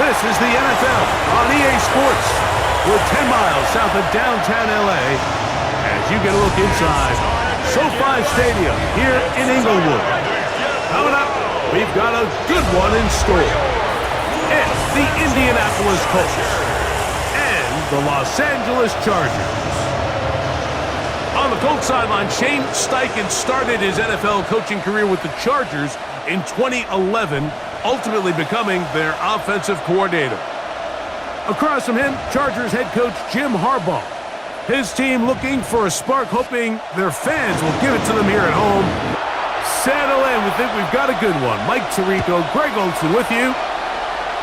This is the NFL on EA Sports. We're 10 miles south of downtown LA as you get a look inside SoFi Stadium here in Inglewood. Coming up, we've got a good one in store. It's the Indianapolis Colts and the Los Angeles Chargers. On the Colts sideline, Shane Steichen started his NFL coaching career with the Chargers in 2011, ultimately becoming their offensive coordinator. Across from him, Chargers head coach Jim Harbaugh. His team looking for a spark, hoping their fans will give it to them here at home. Settle in, we think we've got a good one. Mike Tirico, Greg Olsen with you.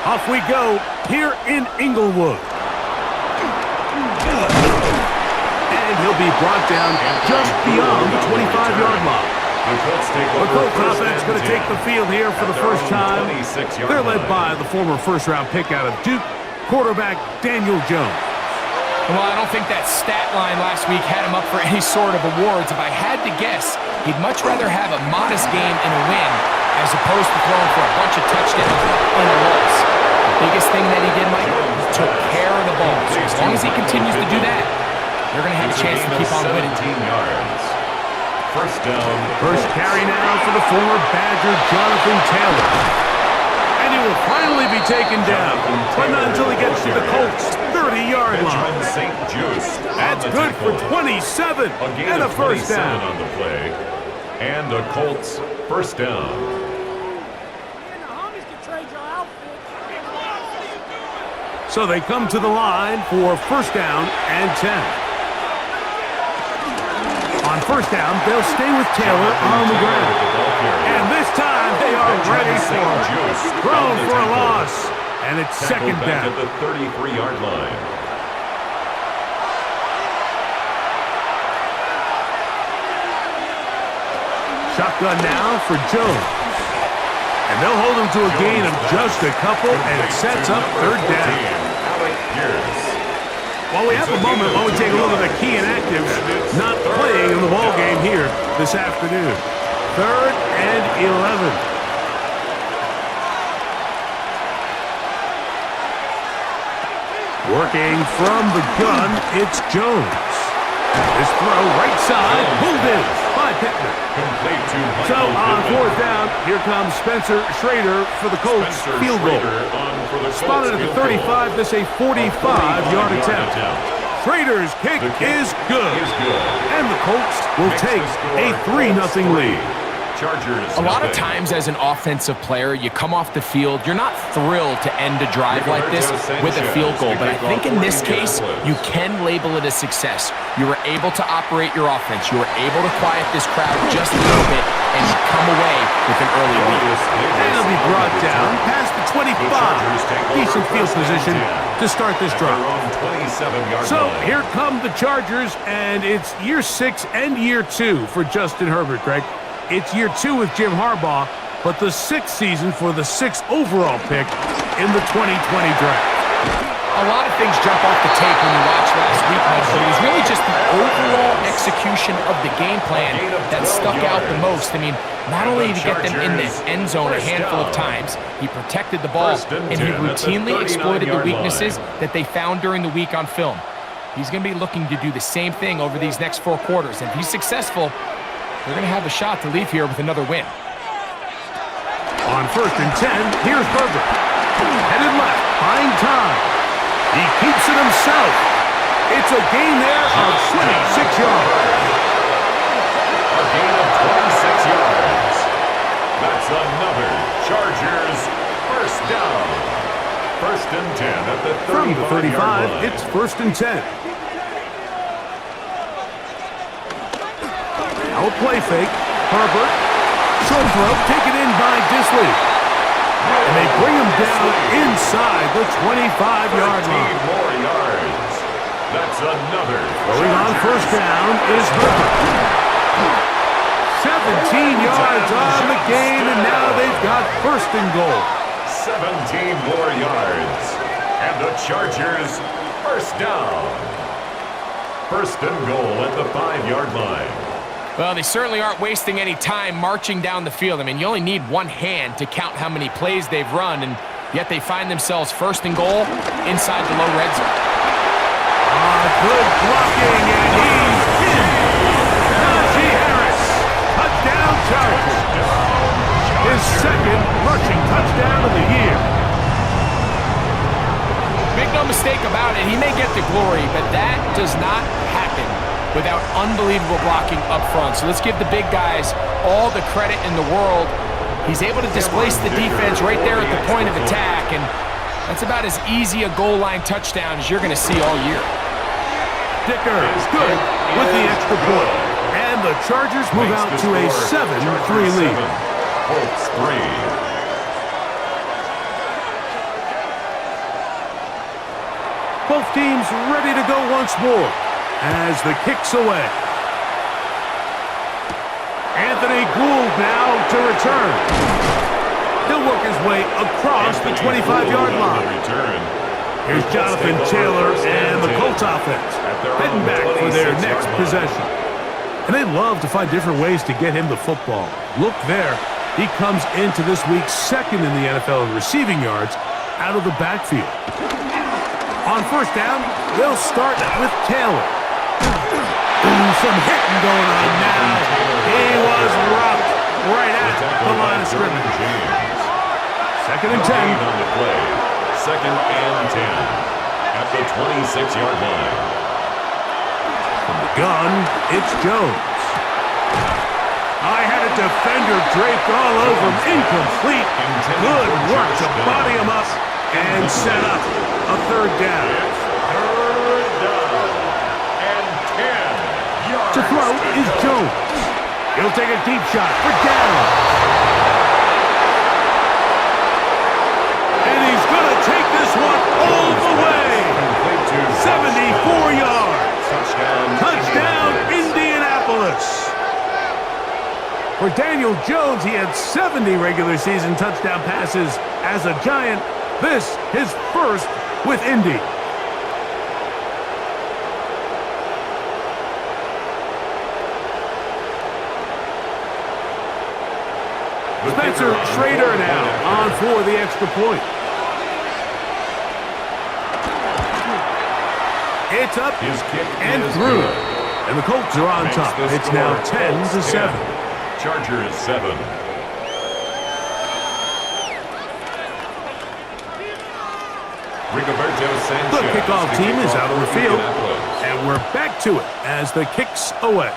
Off we go here in Inglewood. And he'll be brought down just beyond the 25-yard line. The Colts offense going to take the field here for the first time. They're led by the former first-round pick out of Duke, quarterback Daniel Jones. Well, I don't think that stat line last week had him up for any sort of awards. If I had to guess, he'd much rather have a modest game and a win as opposed to throwing for a bunch of touchdowns in a loss. The biggest thing that he did, Mike, was took care of the ball. So as long as he continues to do that, they're going to have a chance to keep on winning. First down. First carry now for the former Badger Jonathan Taylor. And he will finally be taken down, but not until he gets to the Colts' 30-yard line. That's good for 27 and a first down. On the play, and the Colts first down. So they come to the line for first down and 10. On first down, they'll stay with Taylor on the ground. And this time, they are ready for it. Thrown for a loss. And it's second down. At the 33-yard line. Shotgun now for Jones. And they'll hold him to a gain of just a couple, and it sets up third down. While we have a moment, why don't we take a look at the key inactives not playing in the ball game here this afternoon. Third and 11. Working from the gun, it's Jones. This throw right side, pulled in by Pittman. So on fourth down, here comes Spencer Schrader for the Colts field goal. Spotted at the 35, this a 45-yard attempt. Schrader's kick is good. And the Colts will take a 3-0 lead. A lot of times as an offensive player, you come off the field, you're not thrilled to end a drive like this with a field goal, but I think in this case, you can label it a success. You were able to operate your offense. You were able to quiet this crowd just a little bit and come away with an early lead. And he'll be brought down past the 25. Decent field position to start this drive. So here come the Chargers, and it's year 6 and year 2 for Justin Herbert, Greg. It's year 2 with Jim Harbaugh, but the 6th season for the 6th overall pick in the 2020 draft. A lot of things jump off the tape when you watch last week, Mike, but it was really just the overall execution of the game plan that stuck out the most. I mean, not only did he get them in the end zone a handful of times, he protected the ball, and he routinely exploited the weaknesses that they found during the week on film. He's going to be looking to do the same thing over these next 4 quarters, and if he's successful, they're going to have a shot to leave here with another win. On first and 10, here's Herbert. Headed left, buying time. He keeps it himself. It's a gain there of 26 yards. A gain of 26 yards. That's another Chargers first down. First and 10 at the 35-yard line. From the 35, it's first and 10. Now a play fake. Herbert. Short throw taken in by Disley. And they bring him down inside the 25-yard line. More yards. That's another. Going on first down is Herbert. 17 yards on the game, and now they've got first and goal. 17 more yards. And the Chargers first down. First and goal at the 5-yard line. Well, they certainly aren't wasting any time marching down the field. I mean, you only need one hand to count how many plays they've run, and Yet they find themselves first and goal inside the low red zone. Good blocking, and he's in. Najee Harris, touchdown Chargers. His second rushing touchdown of the year. Make no mistake about it, he may get the glory, but that does not happen without unbelievable blocking up front. So let's give the big guys all the credit in the world. He's able to displace the defense right there at the point of attack, and that's about as easy a goal line touchdown as you're going to see all year. Dicker is good with the extra point. And the Chargers move out to a 7-3 lead. Colts 3. Both teams ready to go once more as the kick's away. Anthony Gould now to return. He'll work his way across the 25-yard line. Here's Jonathan Taylor and the Colts offense heading back for their next possession. And they love to find different ways to get him the football. Look there. He comes into this week second in the NFL in receiving yards out of the backfield. On first down, they'll start with Taylor. Some hitting going on now. He was rocked right at the line of scrimmage. Second and 10. On the play. Second and 10 at the 26-yard line. From the gun, it's Jones. I had a defender draped all over him. Incomplete. Good work to body him up and set up a third down. Third down and 10 yards. To throw is Jones. He'll take a deep shot for down. And he's going to take this one all the way. 74 yards. Touchdown, Indianapolis. For Daniel Jones, he had 70 regular season touchdown passes as a Giant. This, his first with Indy. Spencer Schrader now on for the extra point. It's up and through. And the Colts are on top. It's now 10-7. Chargers 7. The kickoff team is out on the field, and we're back to it as the kick's away.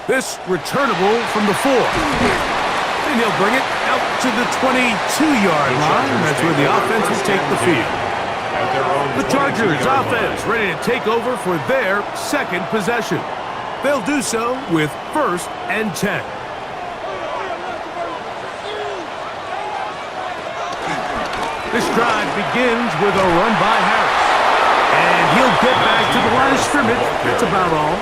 This returnable from the 4. And he'll bring it out to the 22-yard line. That's where the offense will take the field. The Chargers offense ready to take over for their second possession. They'll do so with first and 10. This drive begins with a run by Harris. And he'll get back to the line of scrimmage. That's about all.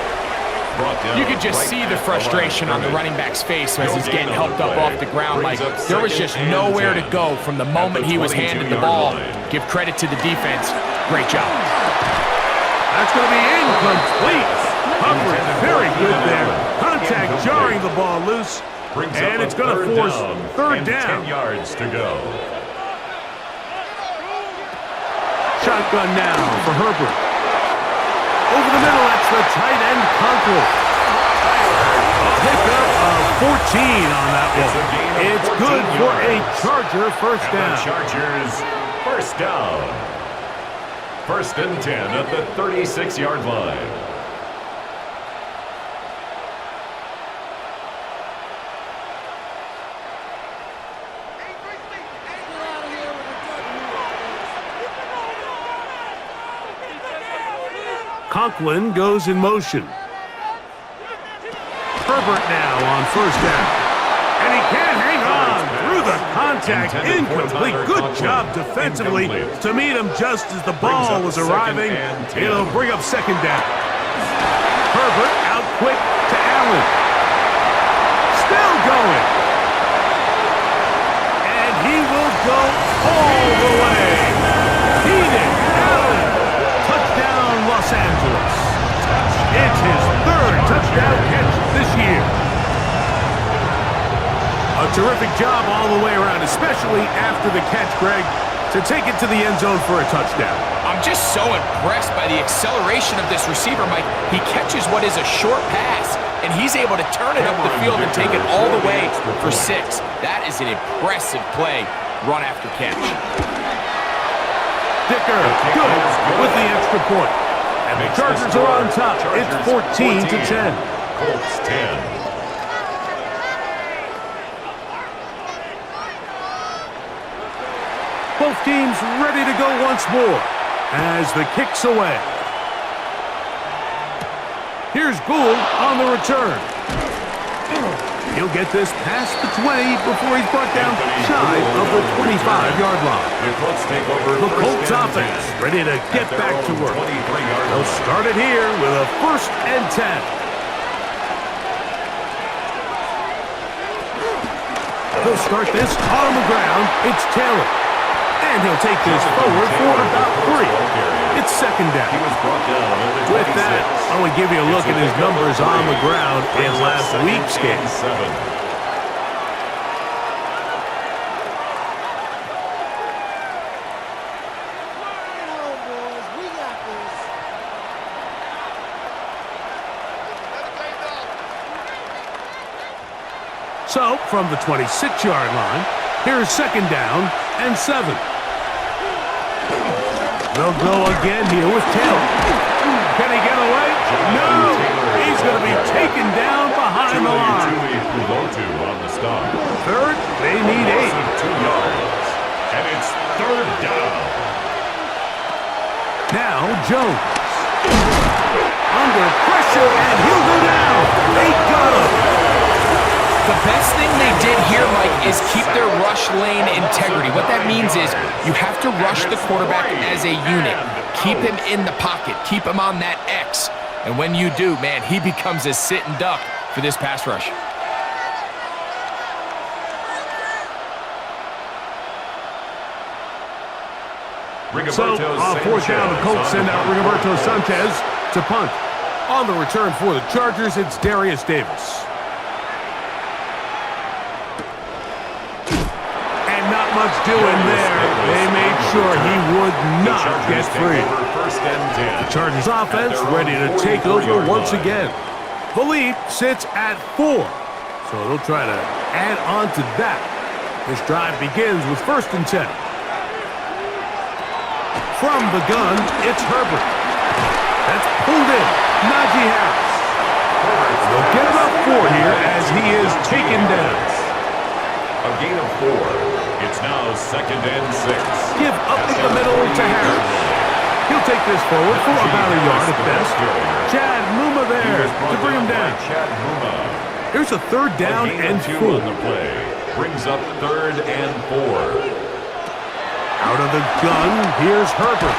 You could just see the frustration on the running back's face as he's getting helped up off the ground. Like, there was just nowhere to go from the moment he was handed the ball. Give credit to the defense. Great job. That's going to be incomplete. Humphrey, very good there. Contact jarring the ball loose. And it's going to force third down. 10 yards to go. Shotgun now for Herbert. Over the middle, that's the tight end, Conklin. A pickup of 14 on that one. It's good for a Charger first down. Chargers first down. First and 10 at the 36-yard line. Conklin goes in motion. Herbert now on first down. And he can't hang on through the contact. Incomplete. Good job defensively to meet him just as the ball was arriving. It'll bring up second down. Herbert out quick to Allen. Still going. And he will go all the way. Keenan Allen. Touchdown, Los Angeles. It's his third touchdown catch this year. A terrific job all the way around, especially after the catch, Greg, to take it to the end zone for a touchdown. I'm just so impressed by the acceleration of this receiver, Mike. He catches what is a short pass, and he's able to turn it up the field and take it all the way for 6. That is an impressive play, run after catch. Dicker, good with the extra point. And the Chargers are on top. It's 14-10. Colts 10. Both teams ready to go once more as the kick's away. Here's Gould on the return. He'll get this past the 20 before he's brought down shy of the 25-yard line. The Colts offense ready to get back to work. They'll start it here with a 1st and 10. They'll start this on the ground. It's Taylor. And he'll take this forward for about 3. It's 2nd down. With that, I want to give you a look at his numbers on the ground in last week's game. So, from the 26-yard line, here's 2nd down and 7. They'll go again here with Taylor. Can he get away? No! He's going to be taken down behind the line. 3rd, they need 8. 2 yards. And it's 3rd down. Now, Jones. Under pressure, and he'll go down. They got him. The best thing they did here, Mike, is keep their rush lane integrity. What that means is you have to rush the quarterback as a unit. Keep him in the pocket. Keep him on that X. And when you do, man, he becomes a sitting duck for this pass rush. So, on 4th down, the Colts send out Rigoberto Sanchez to punt. On the return for the Chargers, it's Darius Davis. Not much doing there. They made sure he would not get free. The Chargers offense ready to take over once again. The lead sits at 4, so they'll try to add on to that. This drive begins with 1st and 10. From the gun, it's Herbert. That's pulled in. Najee Harris. They'll get about 4 here as he is taken down. A gain of 4. It's now 2nd and 6. Give up in the middle to Harris. He'll take this forward for about a yard at best. Chad Muma there to bring him down. Here's a 3rd down and 4. On the play. Brings up 3rd and 4. Out of the gun, here's Herbert.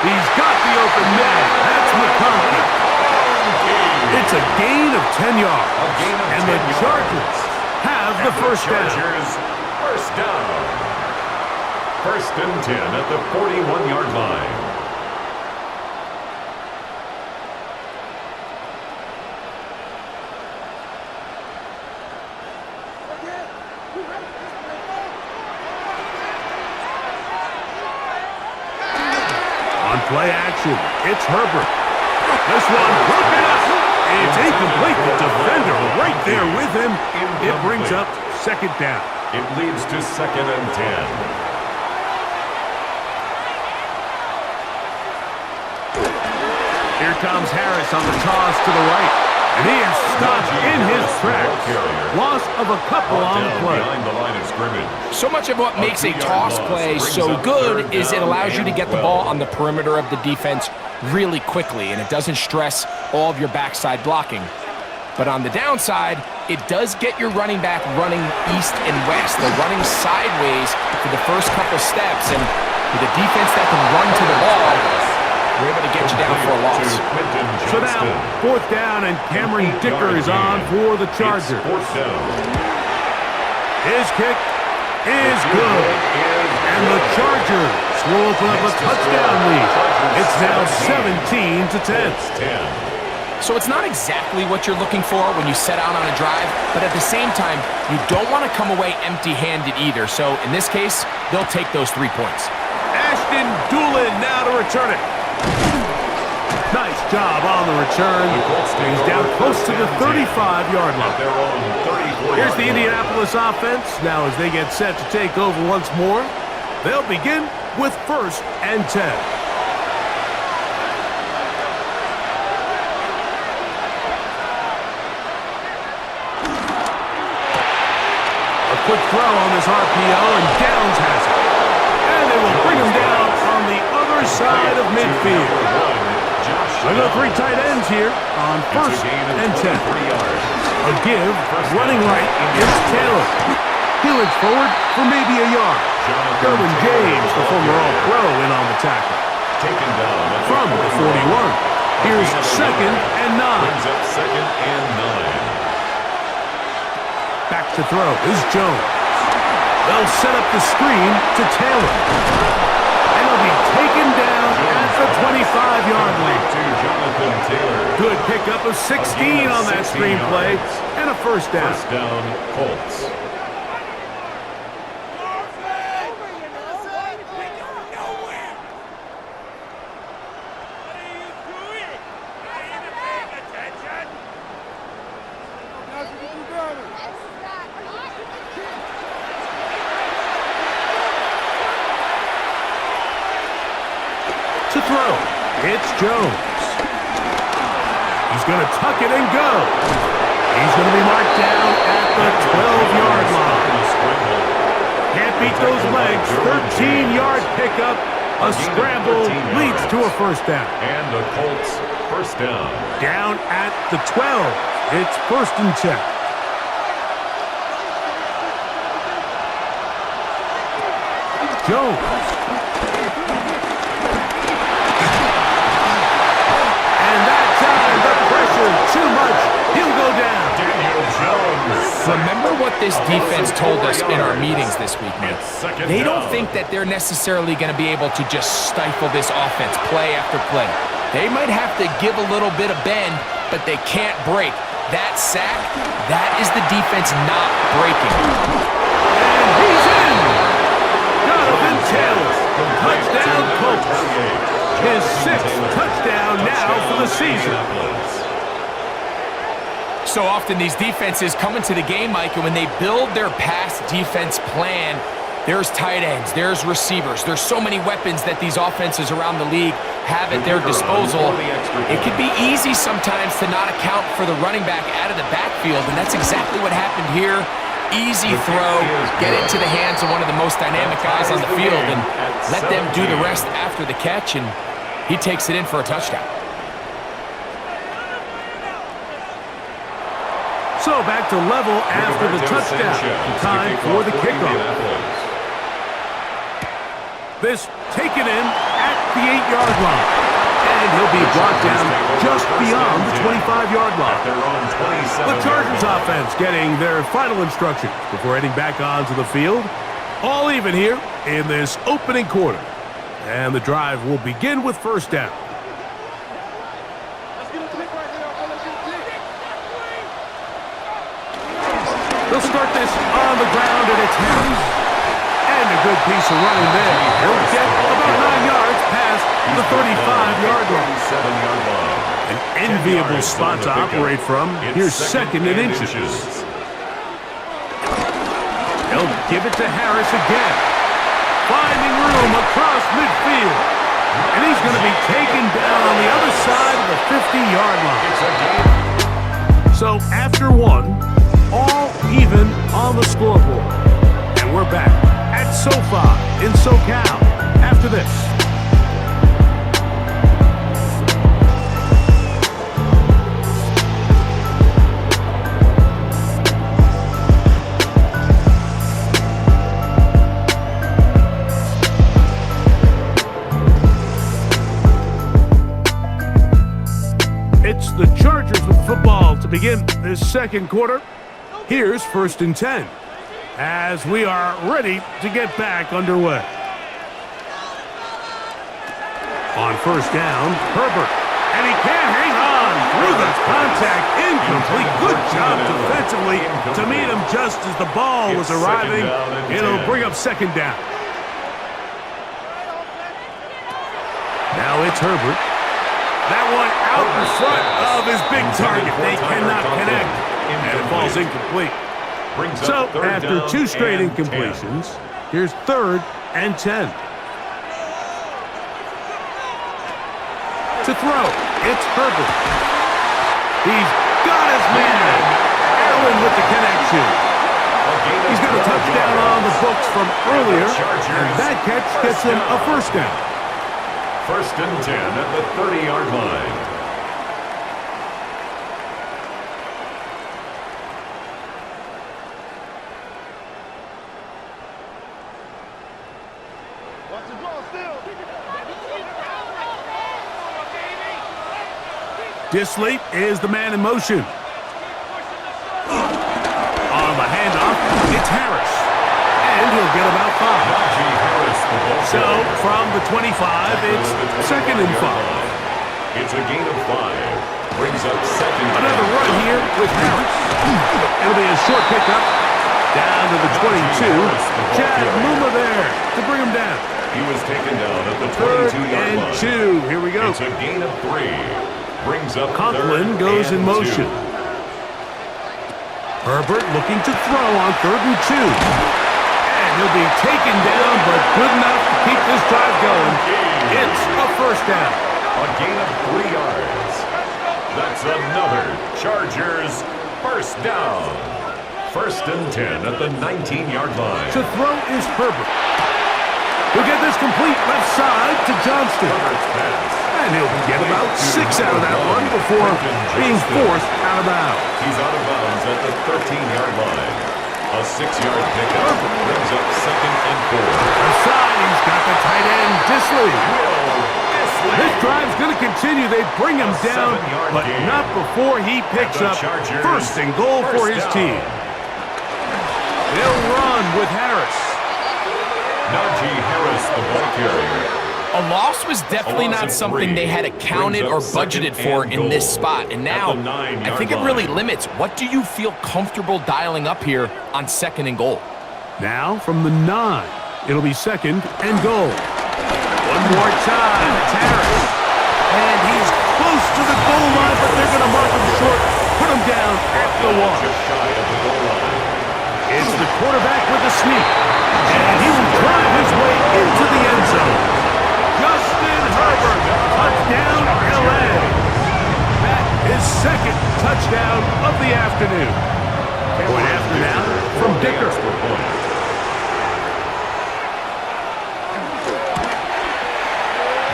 He's got the open man. That's McConkey. It's a gain of 10 yards. And the Chargers have the 1st down. 1st down. 1st and 10 at the 41-yard line. On play action, it's Herbert. This one broken up. It's incomplete. The defender right there with him. It brings up 2nd down. It leads to 2nd and 10. Here comes Harris on the toss to the right. And he is stopped in his tracks. Loss of a couple on the play. Behind the line of scrimmage. So much of what makes a toss play so good is it allows you to get the ball on the perimeter of the defense really quickly, and it doesn't stress all of your backside blocking. But on the downside, it does get your running back running east and west. They're running sideways for the first couple steps, and with a defense that can run to the ball, we're able to get you down for a loss. So now, 4th down, and Cameron Dicker is on for the Chargers. His kick is good. And the Chargers will open up a touchdown lead. It's now 17-10. So it's not exactly what you're looking for when you set out on a drive, but at the same time, you don't want to come away empty-handed either. So in this case, they'll take those 3 points. Ashton Doolin now to return it. Nice job on the return. He's down close to the 35-yard line. Here's the Indianapolis offense. Now as they get set to take over once more, they'll begin with 1st and 10. Quick throw on this RPO, and Downs has it. And they will bring him down on the other side of midfield. I got 3 tight ends here on 1st and 10. A give, running right, it's Taylor. Healing forward for maybe a yard. Derwin James, the former All-Pro, in on the tackle. From the 41. Here's 2nd and 9. Back to throw is Jones. They'll set up the screen to Taylor. And he'll be taken down at the 25-yard line. Good pickup of 16 on that screen play and a 1st down. First down, Colts. To throw, it's Jones. He's going to tuck it and go. He's going to be marked down at the 12-yard line. Can't beat those legs. 13-yard pickup. A scramble leads to a 1st down. And the Colts 1st down. Down at the 12. It's 1st and 10. Jones. Too much. He'll go down. Daniel Jones. Remember what this defense told us in our meetings this week, man. They don't think that they're necessarily going to be able to just stifle this offense play after play. They might have to give a little bit of bend, but they can't break. That sack, that is the defense not breaking. And he's in. Jonathan Taylor. Touchdown, Colts. His 6th touchdown now for the season. So often these defenses come into the game, Mike, and when they build their pass defense plan, there's tight ends, there's receivers, there's so many weapons that these offenses around the league have at their disposal. It can be easy sometimes to not account for the running back out of the backfield, and that's exactly what happened here. Easy throw, get it to the hands of one of the most dynamic guys on the field, and let them do the rest after the catch, and he takes it in for a touchdown. So back to level after the touchdown. Time for the kickoff. This taken in at the 8-yard line. And he'll be brought down just beyond the 25-yard line. The Chargers offense getting their final instructions before heading back onto the field. All even here in this opening quarter. And the drive will begin with 1st down. They'll start this on the ground, and it's Harris. And a good piece of running there. He'll get about 9 yards past the 35-yard line. An enviable spot to operate from. Here's 2nd and inches. They'll give it to Harris again. Finding room across midfield. And he's going to be taken down on the other side of the 50-yard line. So after one, all even on the scoreboard. And we're back at SoFi in SoCal after this. It's the Chargers with football to begin this 2nd quarter. Here's 1st and 10 as we are ready to get back underway. On 1st down, Herbert, and he can't hang on through the contact, incomplete. Good job defensively to meet him just as the ball was arriving. It'll bring up second down. Now it's Herbert. That one out in front of his big target. They cannot connect, and it falls incomplete. So after 2 straight incompletions, here's 3rd and 10. To throw, it's Herbert. He's got his man. Allen with the connection. He's got a touchdown on the books from earlier, and that catch gets him a first down. 1st and 10 at the 30-yard line. Disley is the man in motion. On the handoff, it's Harris. And he'll get about 5. So from the 25, it's 2nd and 5. It's a gain of 5. Brings up 2nd. Another run here with Harris. It'll be a short pickup. Down to the 22. Chad Muma there to bring him down. He was taken down at the 22-yard line. 3rd and 2. Here we go. It's a gain of 3. Brings up Conklin goes in motion. 2. Herbert looking to throw on 3rd and 2. And he'll be taken down, but good enough to keep this drive going. It's a first down. A gain of 3 yards. That's another Chargers first down. 1st and 10 at the 19-yard line. To throw is Herbert. He'll get this complete left side to Johnston. And he'll get about 6 out of that one before being forced out of bounds. He's out of bounds at the 13-yard line. A 6-yard pickup brings up 2nd and 4. Aside, he's got the tight end, Disley. This drive's going to continue. They bring him down, but not before he picks up 1st and goal for his team. They'll run with Harris. Najee Harris, the ball carrier. A loss was definitely not something they had accounted or budgeted for in this spot. And now, I think it really limits. What do you feel comfortable dialing up here on 2nd and goal? Now from the 9, it'll be 2nd and goal. One more time, it's Harris. And he's close to the goal line, but they're going to mark him short, put him down at the 1. It's the quarterback with the sneak. And he will drive his way into the end zone. Justin Herbert, touchdown, L.A. That is 2nd touchdown of the afternoon. Point after now from Dicker.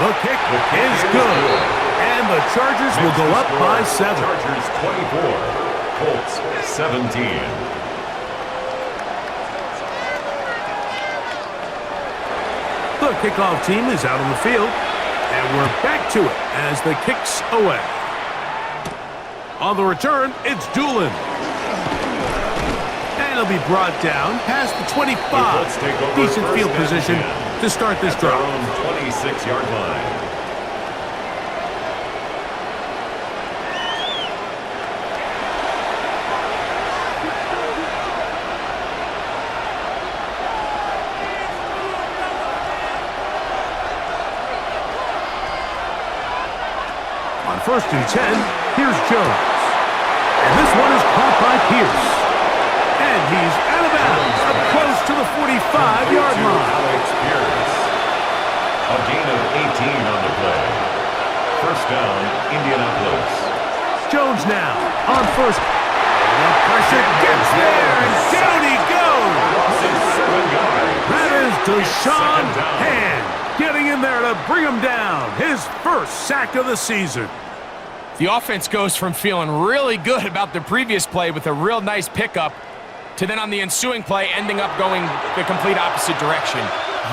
The kick is good. And the Chargers will go up by 7. Chargers 24, Colts 17. The kickoff team is out on the field, and we're back to it as the kick's away. On the return, it's Doolin. And he'll be brought down past the 25. Decent field position to start this drive. 26-yard line. On 1st and 10, here's Jones. And this one is caught by Pierce. And he's out of bounds, up close to the 45-yard line. Alex Pierce. A gain of 18 on the play. First down, Indianapolis. Jones now on 1st. And the pressure gets there, and down he goes. That is Deshaun Hand getting in there to bring him down. His first sack of the season. The offense goes from feeling really good about the previous play with a real nice pickup to then on the ensuing play ending up going the complete opposite direction.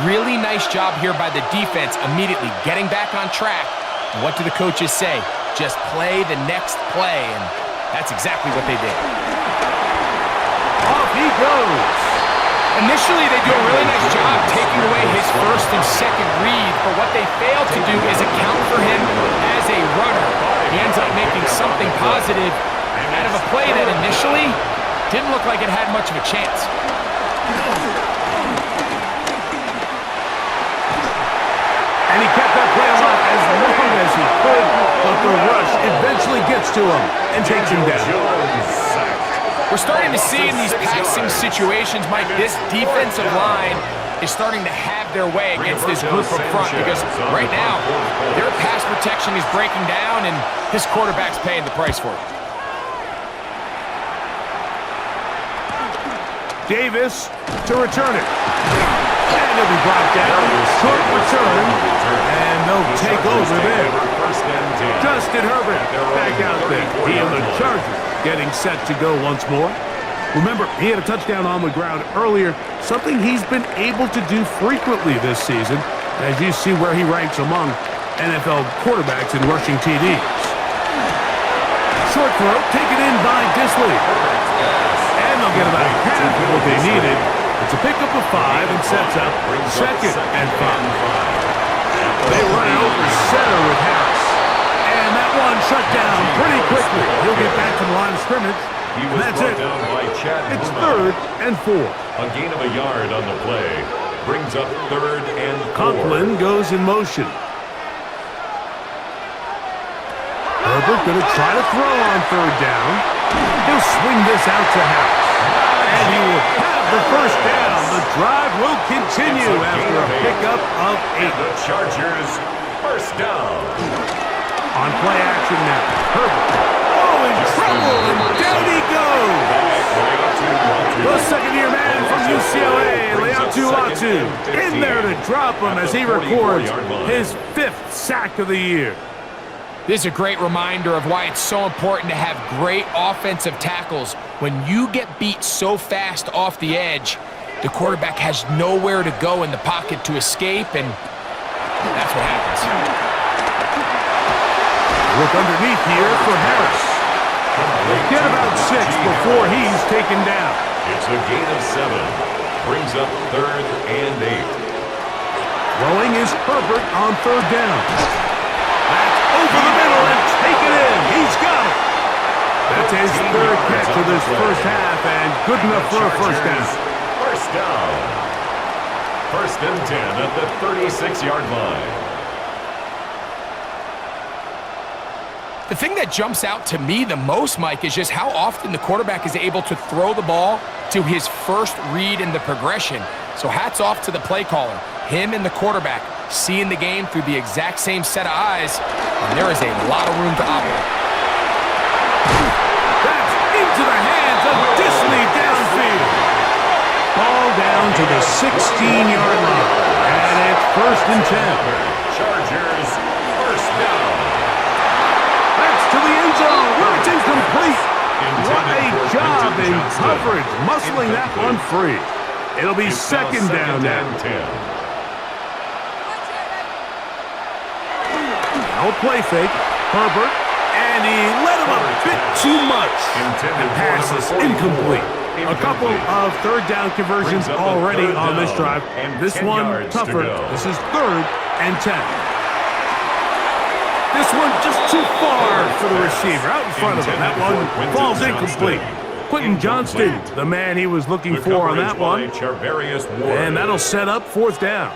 Really nice job here by the defense immediately getting back on track. And what do the coaches say? Just play the next play, and that's exactly what they did. Off he goes. Initially, they do a really nice job taking away his 1st and 2nd read, but what they fail to do is account for him as a runner. He ends up making making something positive out of a play that initially didn't look like it had much of a chance. And he kept that play alive as long as he could, but the rush eventually gets to him and takes him down. We're starting to see in these passing situations, Mike, this defensive line is starting to have their way against this group up front because right now, their pass protection is breaking down and his quarterback's paying the price for it. Davis to return it. And he'll be brought down. Short return. And they'll take over there. Justin Herbert back out there. He and the Chargers getting set to go once more. Remember, he had a touchdown on the ground earlier, something he's been able to do frequently this season, as you see where he ranks among NFL quarterbacks in rushing TDs. Short throw, taken in by Disley. And they'll get about half of what they needed. It's a pickup of 5 and sets up 2nd and 5. They run it over center with Harris. And that one shut down pretty quickly. He'll get back to the line of scrimmage. And that's it. It's 3rd and 4. A gain of a yard on the play brings up 3rd and 4. Conklin goes in motion. Herbert going to try to throw on 3rd down. He'll swing this out to Harris. And he will have the first down. The drive will continue after a pickup of 8. The Chargers first down. On play action now. Herbert. Oh, in trouble, and down he goes. The second-year man from UCLA, Leatu Latu, in there to drop him as he records his 5th sack of the year. This is a great reminder of why it's so important to have great offensive tackles. When you get beat so fast off the edge, the quarterback has nowhere to go in the pocket to escape, and that's what happens. Look underneath here for Harris. They'll get about 6 before he's taken down. It's a gain of 7. Brings up 3rd and 8. Throwing is Herbert on 3rd down. That's over the middle and take it in. He's got it. That's his 3rd catch of this first half and good enough for a first down. First down. 1st and 10 at the 36-yard line. The thing that jumps out to me the most, Mike, is just how often the quarterback is able to throw the ball to his first read in the progression. So hats off to the play caller. Him and the quarterback seeing the game through the exact same set of eyes, and there is a lot of room to operate. That's into the hands of Disley downfield. Ball down to the 16-yard line, and it's 1st and 10. Chargers first down. To the end zone, where it's incomplete. What a job in coverage, muscling that one free. It'll be 2nd down now. Now play fake, Herbert, and he let him a bit too much. The pass is incomplete. A couple of 3rd down conversions already on this drive. This one tougher. This is 3rd and 10. This one just too far for the receiver, out in front of him. That one falls incomplete. Quentin Johnston, the man he was looking for on that one. And that'll set up 4th down.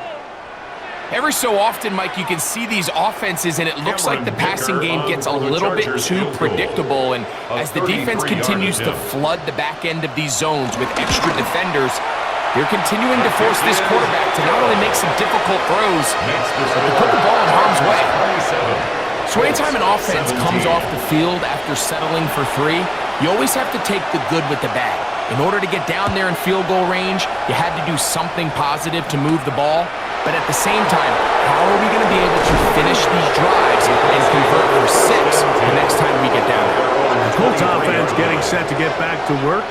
Every so often, Mike, you can see these offenses, and it looks like the passing game gets a little bit too predictable. And as the defense continues to flood the back end of these zones with extra defenders, they're continuing to force this quarterback to not only make some difficult throws, but to put the ball in harm's way. So anytime an offense comes off the field after settling for 3, you always have to take the good with the bad. In order to get down there in field goal range, you had to do something positive to move the ball. But at the same time, how are we going to be able to finish these drives and convert for 6 the next time we get down there? The Colts offense getting set to get back to work.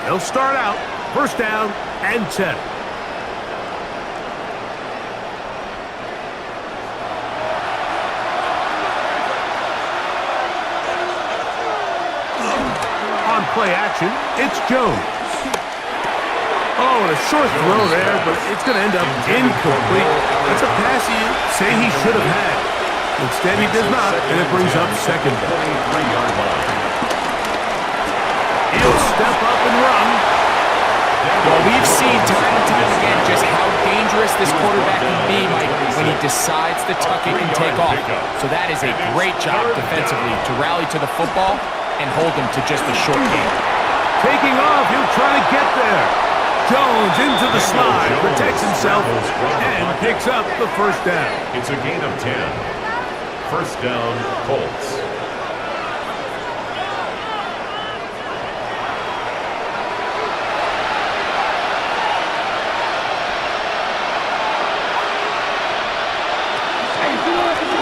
They'll start out 1st down and 10. Play action, it's Jones. Oh, and a short throw there, but it's going to end up incomplete. That's a pass you say he should have had. Instead, he does not, and it brings up second down. 23-yard line. He'll step up and run. Well, we've seen time and time again just how dangerous this quarterback can be, Mike, when he decides to tuck it and take off. So that is a great job defensively to rally to the football and hold him to just a short game. Taking off, he'll try to get there. Jones into the slide, protects himself, and picks up the first down. It's a gain of 10. First down, Colts.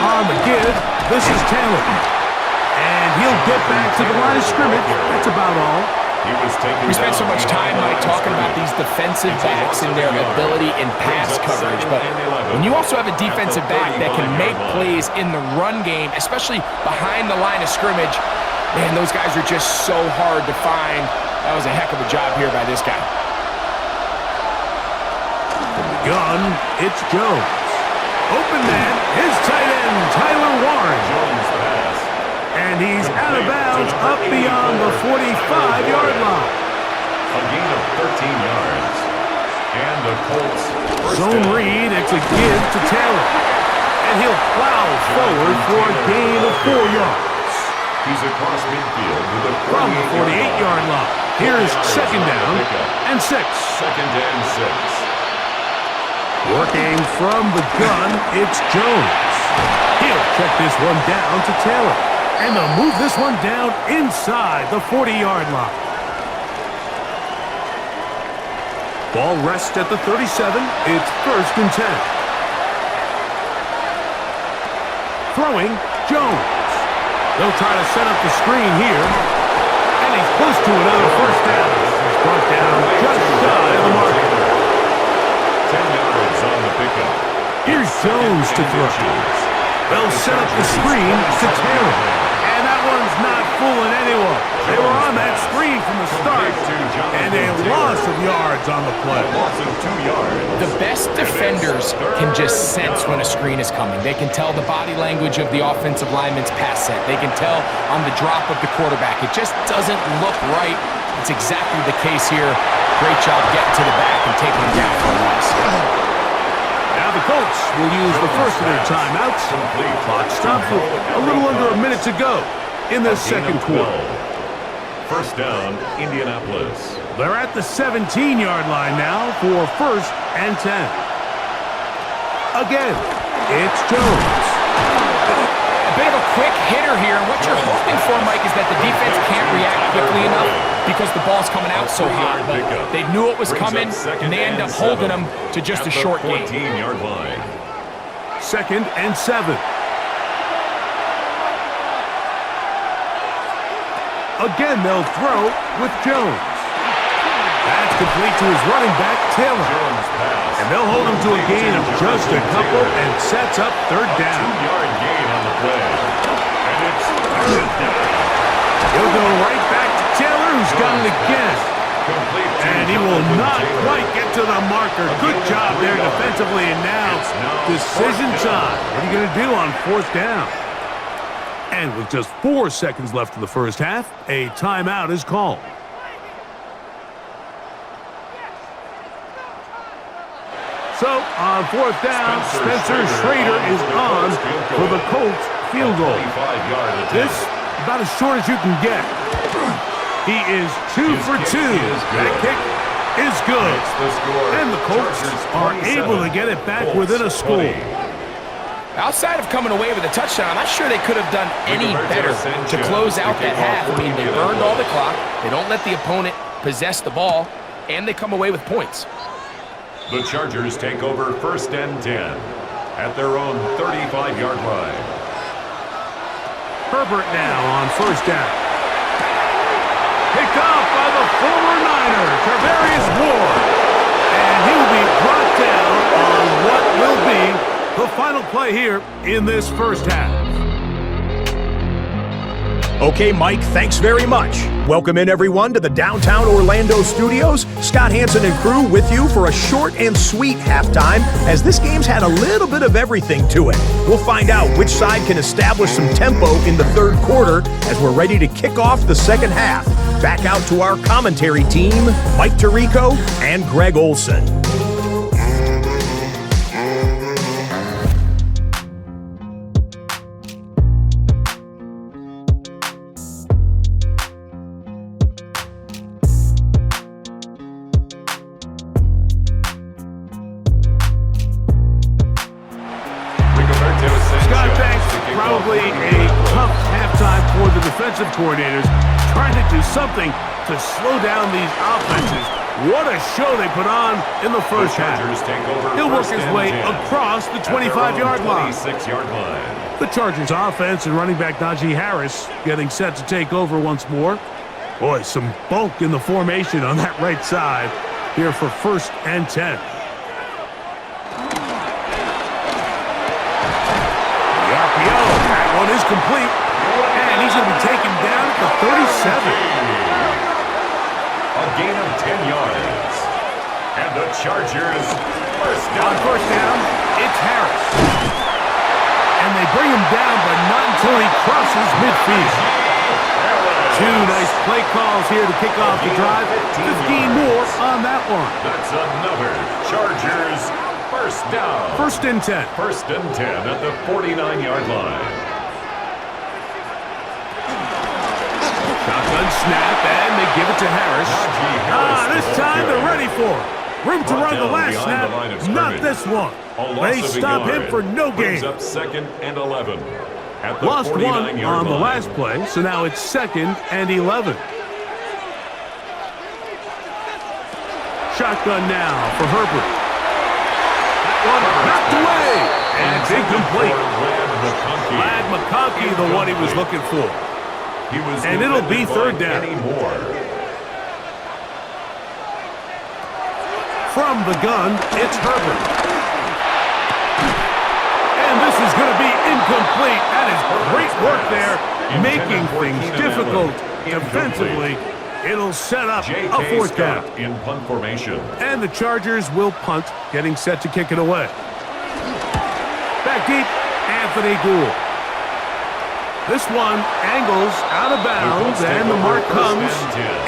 On the give, this is Taylor. And he'll get back to the line of scrimmage. That's about all. We spent so much time, Mike, talking about these defensive backs and their ability in pass coverage, but when you also have a defensive back that can make plays in the run game, especially behind the line of scrimmage, man, those guys are just so hard to find. That was a heck of a job here by this guy. From the gun, it's Jones. Open man, his tight end, Tyler Warren. And he's out of bounds up beyond the 45-yard line. A gain of 13 yards. And the Colts Zone read, it's a give to Taylor. And he'll plow forward for a gain of 4 yards. He's across midfield with a From the 48-yard line. Here's second down and 6. Second and 6. Working from the gun, it's Jones. He'll check this one down to Taylor. And they'll move this one down inside the 40-yard line. Ball rests at the 37. It's first and 10. Throwing, Jones. They'll try to set up the screen here. And he's close to another first down. He's brought down just shy of the mark. 10 yards on the pickup. Here's Jones to throw. They'll set up the screen to Taylor. And that one's not fooling anyone. They were on that screen from the start. And a loss of yards on the play. Loss of 2 yards. The best defenders can just sense when a screen is coming. They can tell the body language of the offensive lineman's pass set. They can tell on the drop of the quarterback. It just doesn't look right. It's exactly the case here. Great job getting to the back and taking him down for a loss. Now the Colts will use the first of their timeouts. Clock stopped with a little under a minute to go in the second quarter. First down, Indianapolis. They're at the 17-yard line now for first and 10. Again, it's Jones. A bit of a quick hitter here, and what you're hoping for, Mike, is that the defense can't react quickly enough because the ball's coming out so hot. But they knew it was coming, and they end up holding them to just a short game. 14-yard line. Second and 7. Again, they'll throw with Jones. That's complete to his running back, Taylor. And they'll hold him to a gain of just a couple and sets up third down. 2-yard gain on the play. And it's third down. He'll go right back to Taylor, who's got it again. And he will not quite get to the marker. Good job there defensively, and now decision time. What are you going to do on fourth down? And with just 4 seconds left in the first half, a timeout is called. So, on fourth down, Spencer Schrader is on for the Colts field goal. This, about as short as you can get. He is 2 for 2. That kick is good. And the Colts are able to get it back within a score. Outside of coming away with a touchdown, I'm not sure they could have done any better to close out that half. I mean, they burned all the clock. They don't let the opponent possess the ball, and they come away with points. The Chargers take over first and 10 at their own 35-yard line. Herbert now on first down. Picked off by the former Niner, Tarvarius Ward. And he will be brought down on what will be the final play here in this first half. Okay, Mike, thanks very much. Welcome in, everyone, to the downtown Orlando studios. Scott Hansen and crew with you for a short and sweet halftime, as this game's had a little bit of everything to it. We'll find out which side can establish some tempo in the third quarter as we're ready to kick off the second half. Back out to our commentary team, Mike Tirico and Greg Olson. Coordinators trying to do something to slow down these offenses. What a show they put on in the first half. He'll work his way across the 25-yard line. The Chargers offense and running back Najee Harris getting set to take over once more. Boy, some bulk in the formation on that right side here for 1st and 10. The RPO, that one is complete. And he's going to be taken down at the 37. A gain of 10 yards. And the Chargers first down. On first down, it's Harris. And they bring him down, but not until he crosses midfield. 2 nice play calls here to kick off the drive. 15 more on that one. That's another Chargers first down. 1st and 10. 1st and 10 at the 49-yard line. Shotgun snap, and they give it to Harris. This time they're ready for it. Room to run the last snap, not this one. They stop him for no gain. Up 2nd and 11. Lost one on the last play, so now it's 2nd and 11. Shotgun now for Herbert. That one knocked away, and it's incomplete. Lad McConkey, the one he was looking for. And it'll be 3rd down. From the gun, it's Herbert. And this is going to be incomplete. That is great work there, making things difficult defensively. It'll set up a 4th down. In punt formation. And the Chargers will punt, getting set to kick it away. Back deep, Anthony Gould. This one angles out of bounds, and the mark comes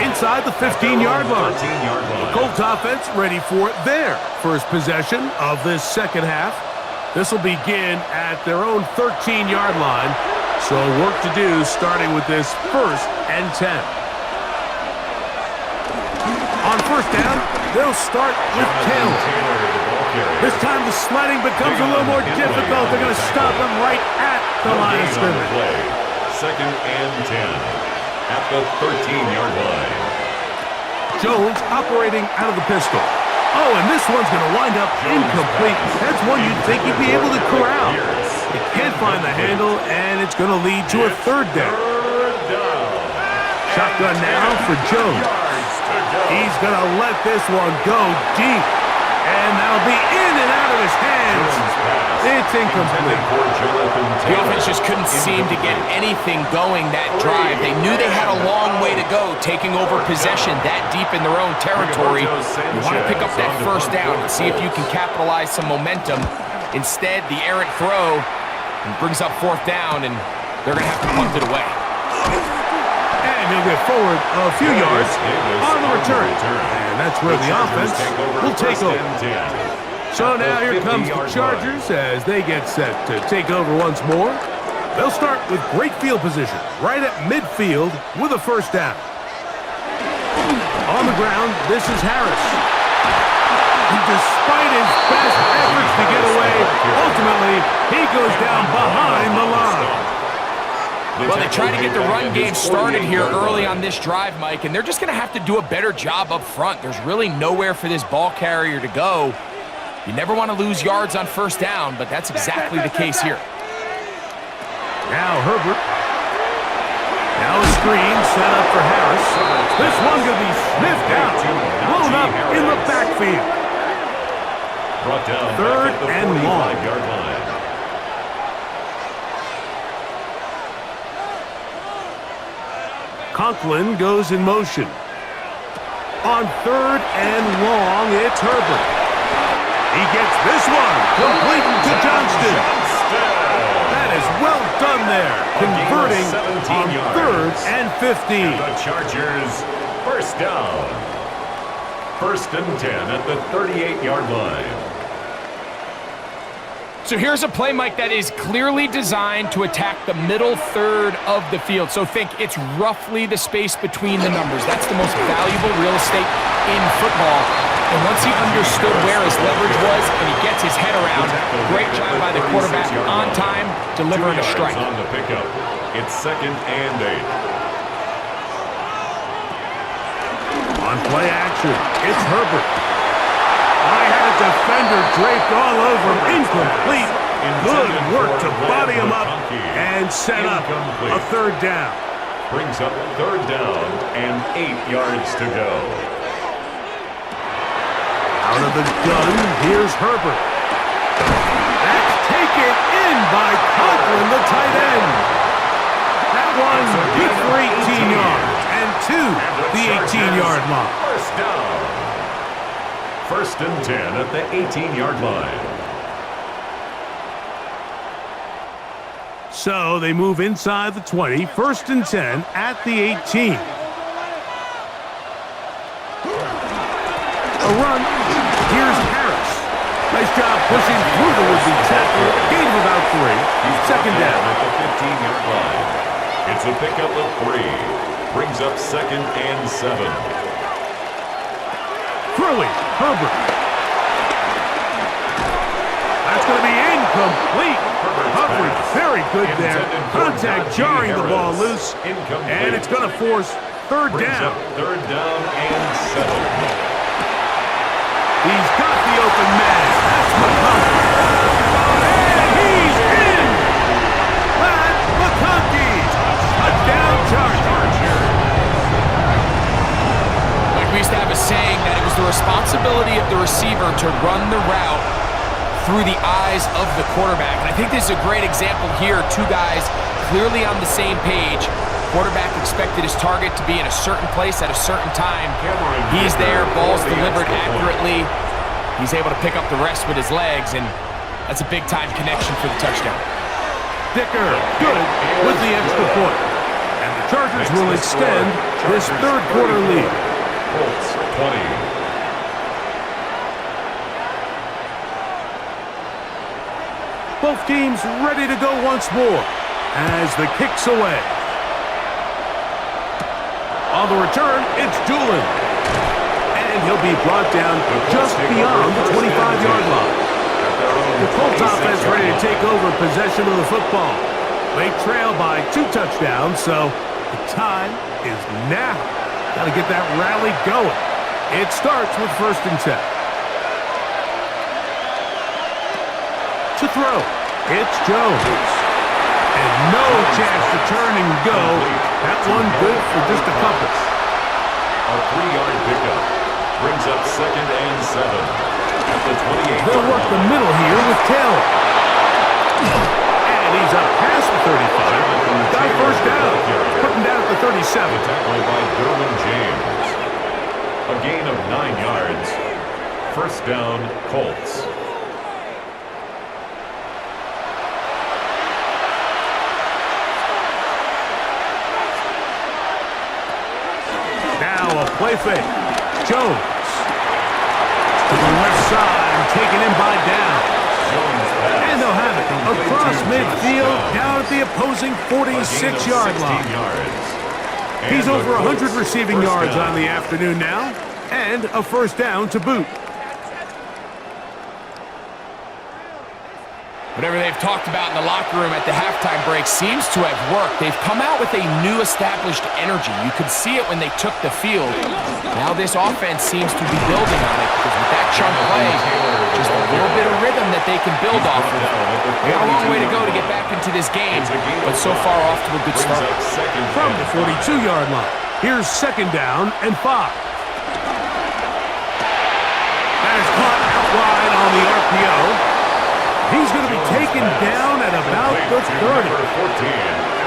inside the 15-yard line. The Colts offense ready for their first possession of this second half. This will begin at their own 13-yard line, so work to do starting with this 1st and 10. On first down, they'll start with Taylor. This time the sliding becomes a little more difficult. They're going to stop him right at the line of scrimmage. 2nd and 10 at the 13-yard line. Jones operating out of the pistol. Oh, and this one's going to wind up incomplete. That's one you'd think he'd be able to corral. He can't find the handle, and it's going to lead to a 3rd down. Shotgun now for Jones. He's going to let this one go deep. And that'll be in and out of his hands. It's incomplete. The offense just couldn't seem to get anything going that drive. They knew they had a long way to go, taking over possession that deep in their own territory. You want to pick up that 1st down and see if you can capitalize some momentum. Instead, the errant throw brings up 4th down, and they're going to have to punt it away. And he'll get forward a few yards on the return. And that's where the offense will take over. So now here comes the Chargers as they get set to take over once more. They'll start with great field position right at midfield with a 1st down. On the ground, this is Harris. And despite his best efforts to get away, ultimately he goes down behind the line. Well, they try to get the run game started here early on this drive, Mike, and they're just going to have to do a better job up front. There's really nowhere for this ball carrier to go. You never want to lose yards on 1st down, but that's exactly the case here. Now Herbert. Now a screen set up for Harris. This one going to be sniffed out. Blown up in the backfield. Brought down 3rd and long. 45-yard line. Conklin goes in motion. On 3rd and long, it's Herbert. He gets this one complete to Johnston. That is well done there, converting on 3rd and 15. The Chargers, first down. 1st and 10 at the 38-yard line. So here's a play, Mike, that is clearly designed to attack the middle third of the field. So think it's roughly the space between the numbers. That's the most valuable real estate in football. And once he understood where his leverage was and he gets his head around, great job by the quarterback on time, delivering a strike. On the pickup. It's 2nd and 8. On play action, it's Herbert. I had a defender draped all over him. Incomplete. Good work to body him up and set up a 3rd down. Brings up 3rd down and 8 yards to go. Out of the gun, here's Herbert. That's taken in by Conklin, the tight end. That one good for 18 yards and to the 18-yard line. First down. 1st and 10 at the 18-yard line. So they move inside the 20, 1st and 10 at the 18. A run. Here's Harris. Nice job pushing through the would-be tackle. Gain of about 3. 2nd down at the 15-yard line. It's a pickup of 3. Brings up 2nd and 7. Throwing, Herbert. That's going to be incomplete. Coverage very good there. Contact jarring the ball loose. And it's going to force 3rd down. 3rd down and 7. He's got the open man. That's McConkey. And he's in. That's McConkey. Touchdown Chargers. We used to have a saying that it was the responsibility of the receiver to run the route through the eyes of the quarterback. And I think this is a great example here. 2 guys clearly on the same page. Quarterback expected his target to be in a certain place at a certain time. He's there, ball's delivered accurately. He's able to pick up the rest with his legs, and that's a big-time connection for the touchdown. Dicker, good with the extra point. And the Chargers will extend this 3rd quarter lead. Colts 20. Both teams ready to go once more as the kick's away. On the return, it's Doolin. And he'll be brought down just beyond the 25-yard line. The Colts offense ready to take over possession of the football. They trail by 2 touchdowns, so the time is now. Got to get that rally going. It starts with 1st and 10. To throw, it's Jones. And no chance to turn and go. That one good for just a couple. A 3-yard pickup. Brings up 2nd and 7. At the 28. They'll work the middle here with Taylor. And he's up past the 35. Got a 1st down. Putting down at the 37. Tackled by Derwin James. A gain of 9 yards. 1st down, Colts. Now a play fake. Jones. To the left side and taken in by Downs. And they'll have it across midfield down at the opposing 46-yard line. He's over 100 receiving yards on the afternoon now, and a 1st down to boot. Whatever they've talked about in the locker room at the halftime break seems to have worked. They've come out with a new established energy. You could see it when they took the field. Now this offense seems to be building on it because with that chunk play, just a little bit of rhythm that they can build off of. They got a long way to go to get back into this game, but so far off to a good start. From the 42-yard line, here's 2nd down and 5. That is caught out wide on the RPO. He's going to be taken down at about the 30. Number 14,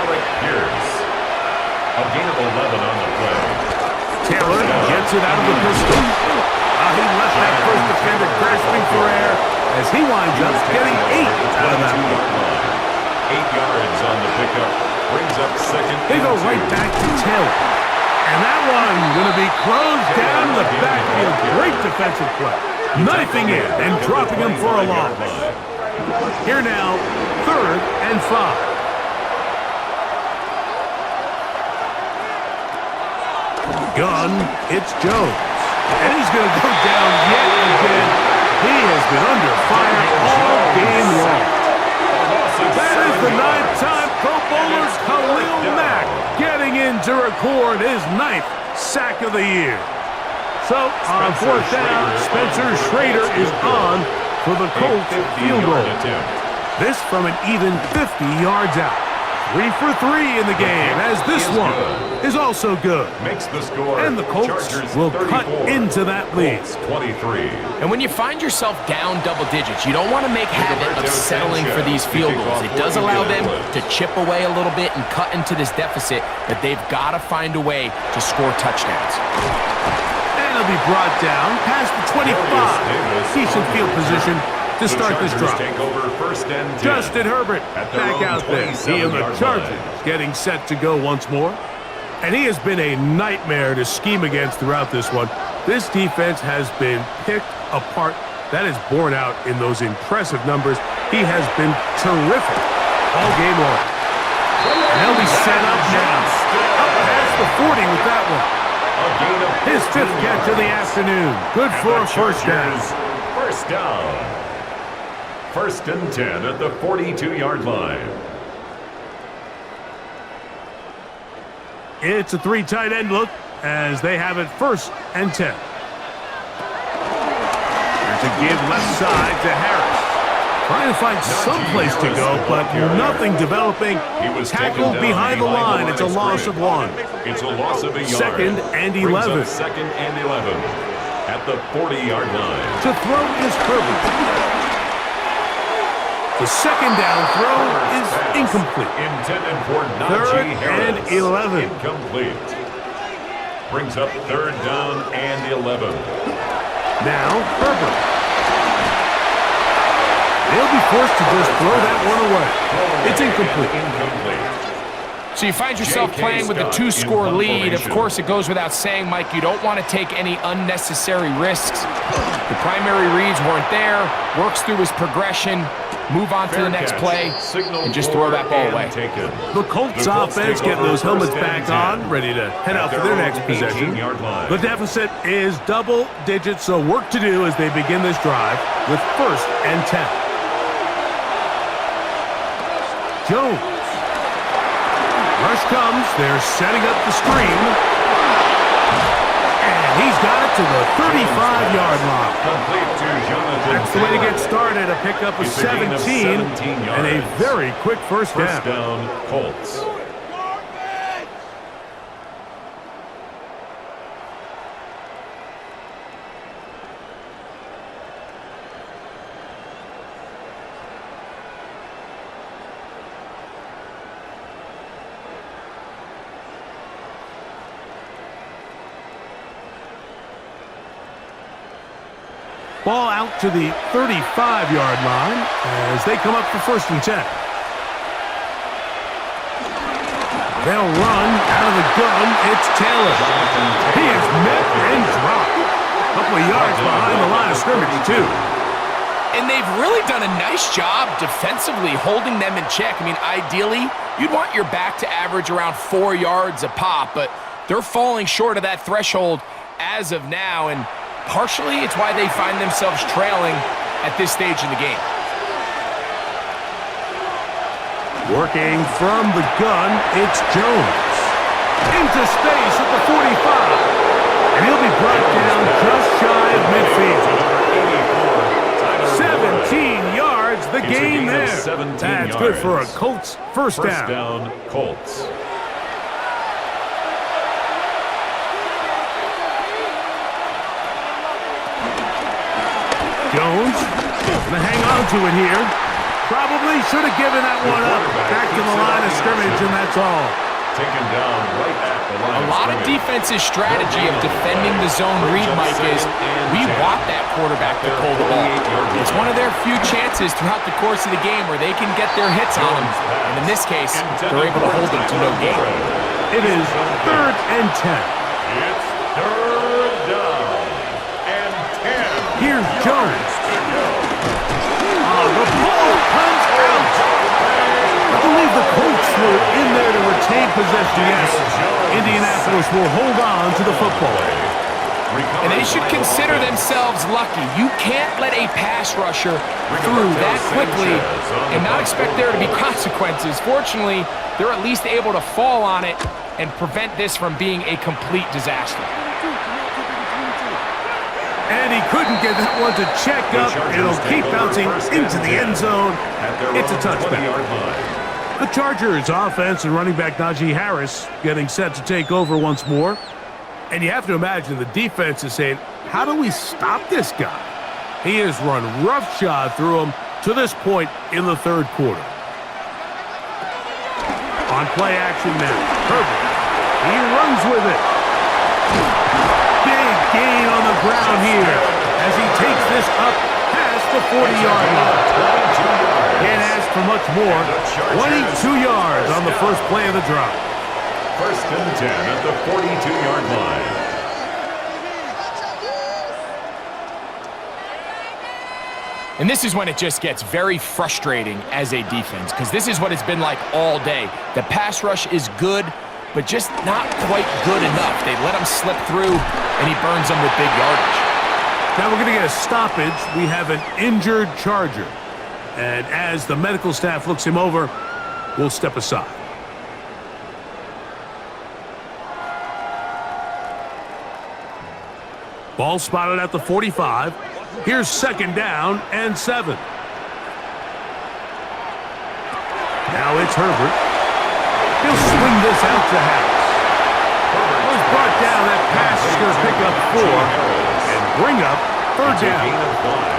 Alec Pierce. A gain of 11 on the play. Taylor gets it out of the pistol. He left that first defender grasping for air as he winds up getting 8 out of that one. 8 yards on the pickup. Brings up second. They go right back to Taylor. And that one going to be closed down in the backfield. Great defensive play. Knifing in and dropping him for a loss. Here now, 3rd and 5. Gun, it's Jones. And he's going to go down yet again. He has been under fire all game long. That is the 9-time Pro Bowler Khalil Mack getting in to record his 9th sack of the year. So, on 4th down, Spencer Schrader is on for the Colts field goal. This from an even 50 yards out. 3 for 3 in the game, as this one is also good. Makes the score. And the Colts will cut into that lead. 23. And when you find yourself down double digits, you don't want to make habit of settling for these field goals. It does allow them to chip away a little bit and cut into this deficit, but they've got to find a way to score touchdowns. And it'll be brought down past the 25. Decent field position to start this drive. Justin Herbert back out there. He and the Chargers getting set to go once more. And he has been a nightmare to scheme against throughout this one. This defense has been picked apart. That is borne out in those impressive numbers. He has been terrific all game long. And he'll be set up now. Up past the 40 with that one. His 5th catch of the afternoon. Good for a first down. First down. 1st and 10 at the 42-yard line. It's a 3 tight end look as they have it 1st and 10. There's a give left side to Harris. Trying to find some place to go, but nothing developing. Tackled behind the line. It's a loss of 1. It's a loss of a yard. 2nd and 11. 2nd and 11 at the 40-yard line. To throw is Herbie. The 2nd down throw is incomplete. Intended for 3rd and 11. Incomplete. Brings up 3rd down and 11. Now, Herbert. They'll be forced to just throw that one away. It's incomplete. So you find yourself playing with a 2-score lead. Of course, it goes without saying, Mike, you don't want to take any unnecessary risks. The primary reads weren't there. Works through his progression. Move on to the next play and just throw that ball away. The Colts offense getting those helmets back on, ready to head out for their next possession. The deficit is double digits, so work to do as they begin this drive with 1st and 10. Jones. Rush comes. They're setting up the screen. And he's got it to the 35-yard line. That's the way to get started. A pickup of 17 and a very quick first down. First down, Colts. Ball out to the 35-yard line as they come up for 1st and 10. They'll run out of the gun. It's Taylor. He is met and dropped. A couple of yards behind the line of scrimmage, too. And they've really done a nice job defensively holding them in check. I mean, ideally, you'd want your back to average around 4 yards a pop, but they're falling short of that threshold as of now, and partially, it's why they find themselves trailing at this stage in the game. Working from the gun, it's Jones. Into space at the 45. And he'll be brought down just shy of midfield. 17 yards, the gain there. That's good for a Colts first down. First down, Colts. Jones gonna hang on to it here. Probably should have given that one up. Back to the line of scrimmage, and that's all. taken down right at the line. A lot of defense's strategy of defending the zone read, Mike, is we want that quarterback to pull the ball. It's one of their few chances throughout the course of the game where they can get their hits on him. And in this case, they're able to hold him to no gain. It is 3rd and 10. It's 3rd down and 10. Here's Jones. The ball comes out. I believe the Colts were in there to retain possession. Yes, Indianapolis will hold on to the football. And they should consider themselves lucky. You can't let a pass rusher through that quickly and not expect there to be consequences. Fortunately, they're at least able to fall on it and prevent this from being a complete disaster. And he couldn't get that one to check up. It'll keep bouncing into the end zone. It's a touchback. The Chargers offense and running back Najee Harris getting set to take over once more. And you have to imagine the defense is saying, how do we stop this guy? He has run roughshod through him to this point in the 3rd quarter. On play action now, Herbie. He runs with it. Big gain on the ground here as he takes this up past the 40-yard line. Can't ask for much more. 22 yards on the first play of the drive. 1st and 10 at the 42-yard line. And this is when it just gets very frustrating as a defense, because this is what it's been like all day. The pass rush is good, but just not quite good enough. They let him slip through, and he burns them with big yardage. Now we're going to get a stoppage. We have an injured Charger. And as the medical staff looks him over, we'll step aside. Ball spotted at the 45. Here's 2nd down and 7. Now it's Herbert. He'll swing this out to Harris. Was brought down. That pass is going to pick up 4 and bring up 3rd down. Gain of 5.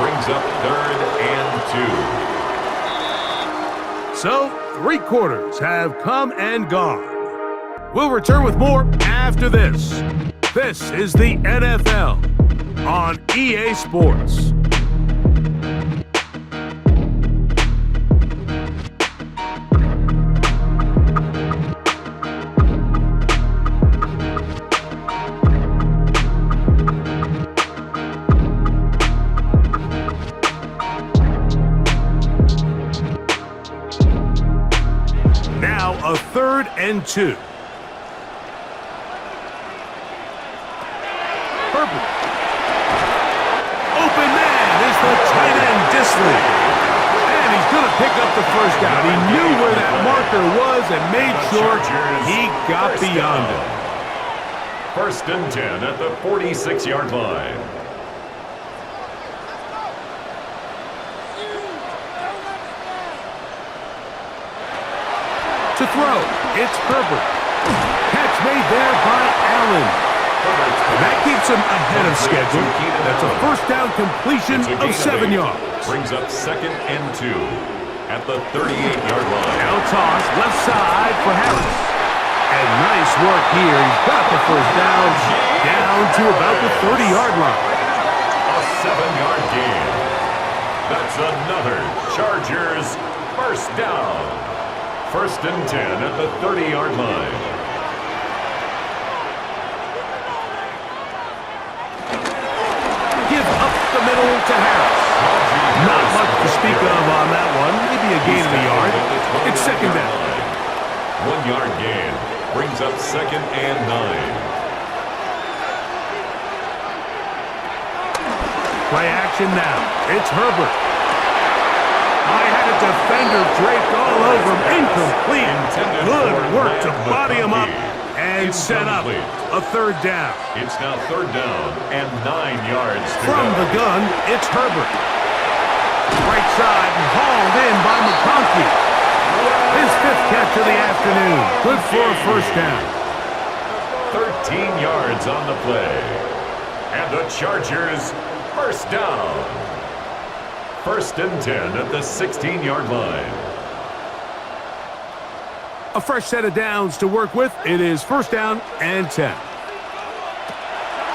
Brings up 3rd and 2. So, 3 quarters have come and gone. We'll return with more after this. This is the NFL on EA Sports. Now a 3rd and 2. Herbert. Open man is the tight end, Disley. And he's going to pick up the 1st down. He knew where that marker was and made sure he got beyond it. 1st and 10 at the 46-yard line. To throw, it's Herbert. Catch made there by Allen. And that keeps him ahead of schedule. That's a 1st down completion of 7 yards. Brings up 2nd and 2 at the 38-yard line. Now toss left side for Harris. And nice work here. He's got the 1st down to about the 30-yard line. A 7-yard gain. That's another Chargers 1st down. 1st and 10 at the 30-yard line. Give up the middle to Harris. Not much to speak of on that one. Maybe a gain of a yard. It's 2nd down. 1-yard gain. Brings up 2nd and 9. Play action now. It's Herbert. I had a defender draped all over him. Incomplete. Good work to body him up and set up a 3rd down. It's now 3rd down and 9 yards to From go. the gun, it's Herbert. Right side and hauled in by McConkey. His 5th catch of the afternoon. Good for a 1st down. 13 yards on the play. And the Chargers 1st down. 1st and 10 at the 16-yard line. A fresh set of downs to work with. It is first down and 10.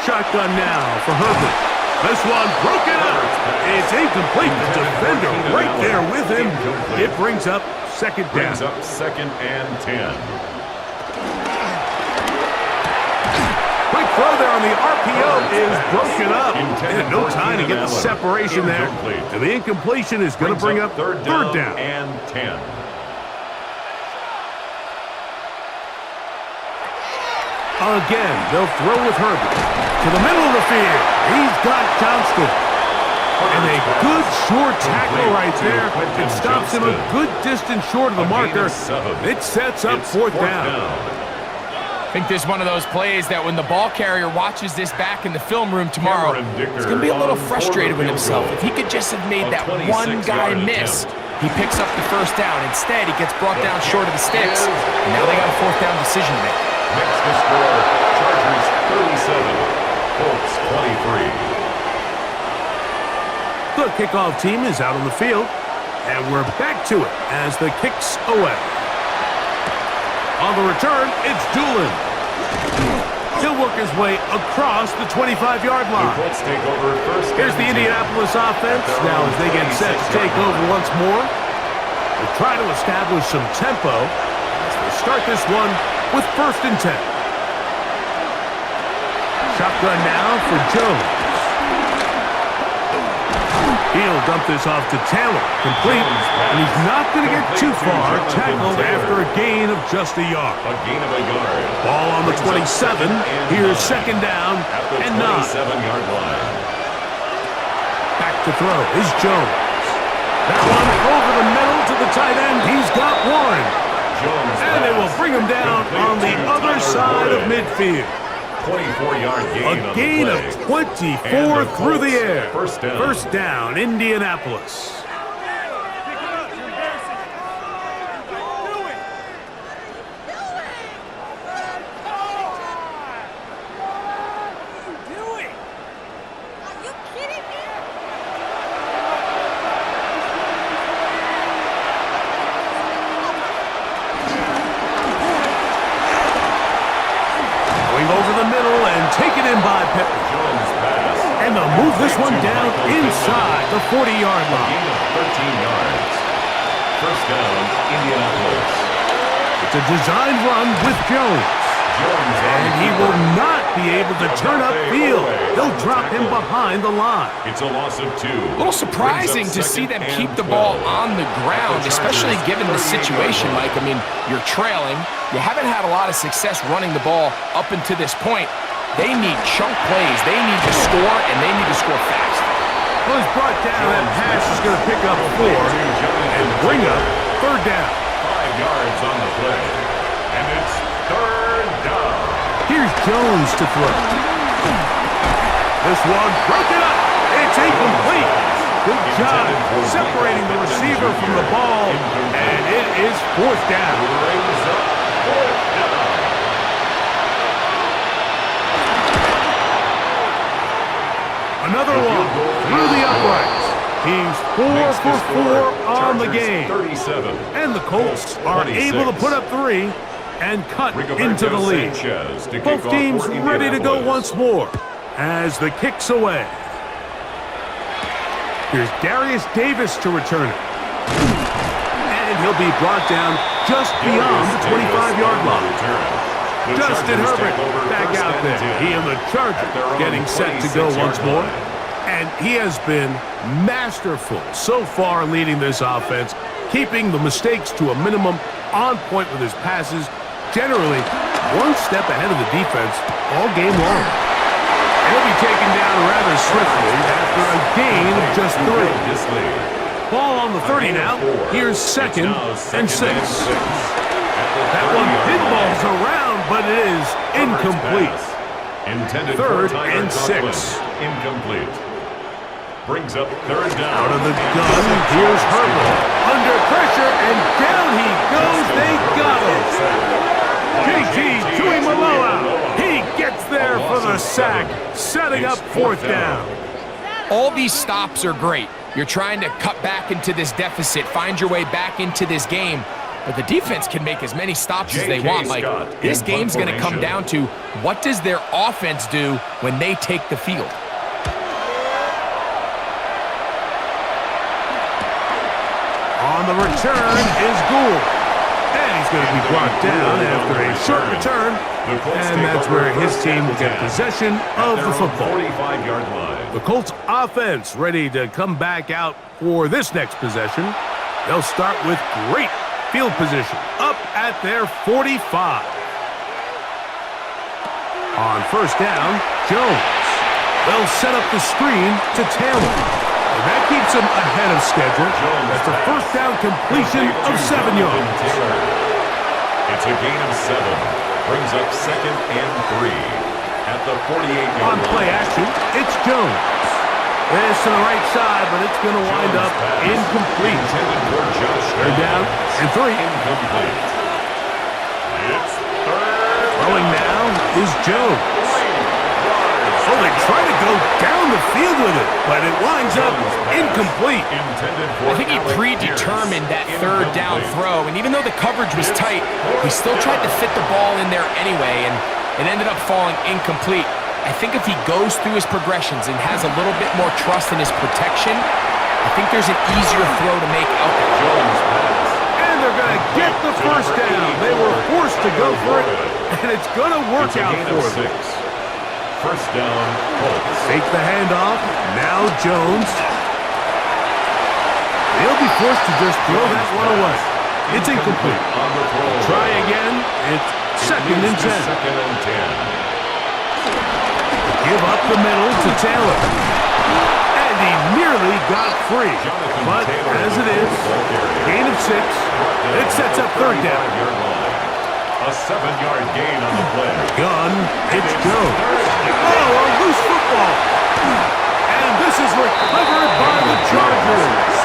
Shotgun now for Herbert. This one broken up. It's incomplete. The defender right there with him. It brings up second down. Brings up second and 10. Quick throw there on the RPO is broken up. And no time to get the separation there. And the incompletion is going to bring up third down and 10. Again, they'll throw with Herbert. To the middle of the field. He's got Johnston. And a good short tackle right there. It stops him a good distance short of the marker. It sets up fourth down. I think this is one of those plays that when the ball carrier watches this back in the film room tomorrow, he's going to be a little frustrated with himself. If he could just have made that one guy miss, he picks up the first down. Instead, he gets brought down short of the sticks. And now they got a fourth down decision to make. Next to score, Chargers 37, Colts 23. The kickoff team is out on the field, and we're back to it as the kick's away. On the return, it's Doolin. He'll work his way across the 25-yard line. The Colts take over first. Here's the Indianapolis offense. Now as they get set to take over once more, they'll try to establish some tempo as they start this one with first and 10. Shotgun now for Jones. He'll dump this off to Taylor. Complete. And he's not going to get too far. Tackled after a gain of just a yard. A gain of a yard. Ball on the 27. Here's second down and 9. 27-yard line. Back to throw is Jones. That one over the middle to the tight end. He's got one. And they will bring him down on the other side of midfield. 24-yard gain. A gain of 24 through the air. First down. First down, Indianapolis. And they'll move this one down inside the 40-yard line. 13 yards. First down, Indianapolis. It's a designed run with Jones. And he will not be able to turn upfield. They'll drop him behind the line. It's a loss of 2. A little surprising to see them keep the ball on the ground, especially given the situation, Mike. I mean, you're trailing. You haven't had a lot of success running the ball up until this point. They need chunk plays. They need to score, and they need to score fast. Well, he's brought down. That pass is going to pick up 4 and bring up third down. 5 yards on the play. And it's third down. Here's Jones to throw. This one broken up. It's incomplete. Good job separating the receiver from the ball, and it is fourth down. Brings up fourth down. Another one through the uprights. He's 4 for 4 on the game. 37. And the Colts are able to put up 3 and cut into the lead. Both teams ready to go once more as the kick's away. Here's Darius Davis to return it. And he'll be brought down just beyond the 25-yard line. Justin Herbert back out there. He and the Chargers getting set to go once more. And he has been masterful so far leading this offense, keeping the mistakes to a minimum, on point with his passes, generally one step ahead of the defense all game long. He'll be taken down rather swiftly after a gain of just 3. Ball on the 30 now. Here's second and 6. That one pinballs around, but it is incomplete. Intended third for and 6. Incomplete. Brings up third down. Out of the gun, here's Herbert. Under pressure, and down he goes. They got him. JT Tuimoloau. He gets there for the sack, setting up fourth down. All these stops are great. You're trying to cut back into this deficit, find your way back into this game. but the defense can make as many stops as they want. Like, this game's going to come down to what does their offense do when they take the field. On the return is Gould. And he's going to be brought down after a short return. And that's where his team will get possession of the football. The Colts offense ready to come back out for this next possession. They'll start with great field position up at their 45. On first down, Jones. They'll set up the screen to Taylor. And that keeps him ahead of schedule. That's a first down completion of 7 yards. It's a gain of 7. Brings up 2nd and 3 at the 48-yard line. On play action, it's Jones. This to the right side, but it's going to wind up incomplete. Third down and 3. Incomplete. It's third. Throwing now is Jones. Oh, they try to go down the field with it, but it winds up incomplete. I think he predetermined that third down throw, and even though the coverage was tight, he still tried to fit the ball in there anyway, and it ended up falling incomplete. I think if he goes through his progressions and has a little bit more trust in his protection, I think there's an easier throw to make out there. And they're going to get the first down. They were forced to go for it, and it's going to work out for them. First down, Colts. Take the handoff. Now Jones. They'll be forced to just throw that one away. It's incomplete. Try again. It's 2nd and 10. Give up the middle to Taylor. And he nearly got free. But as it is, gain of 6. It sets up third down. A 7-yard gain on the play. Gun, it's Jones. Oh, a loose football. And this is recovered by the Chargers.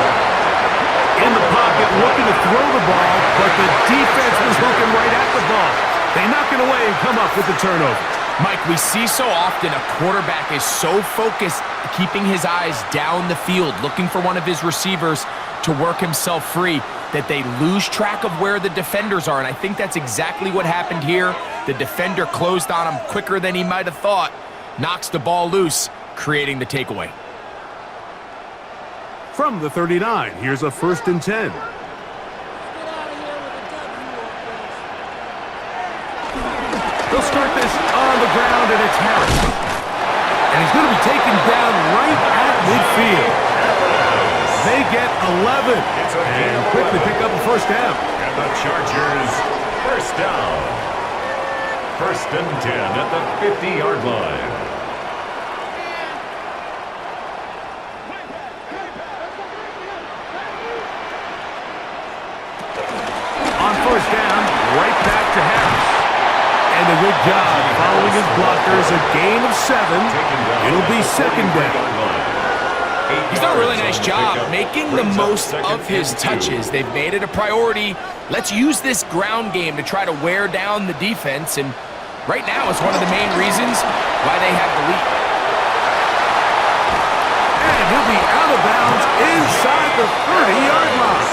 In the pocket, looking to throw the ball, but the defense was looking right at the ball. They knock it away and come up with the turnover. Mike, we see so often a quarterback is so focused, keeping his eyes down the field, looking for one of his receivers to work himself free, that they lose track of where the defenders are. And I think that's exactly what happened here. The defender closed on him quicker than he might have thought, knocks the ball loose, creating the takeaway. From the 39, here's a 1st and 10. They'll start this on the ground, and it's Harris. And he's going to be taken down right at midfield. They get 11 and quickly pick up a first down. And the Chargers, first down. 1st and 10 at the 50-yard line. On first down, right back to Harris. And a good job following his blockers, a gain of 7. It'll be 2nd down. He's done a really nice job making the most of his touches. They've made it a priority. Let's use this ground game to try to wear down the defense, and right now it's one of the main reasons why they have the lead. And he'll be out of bounds inside the 30-yard line.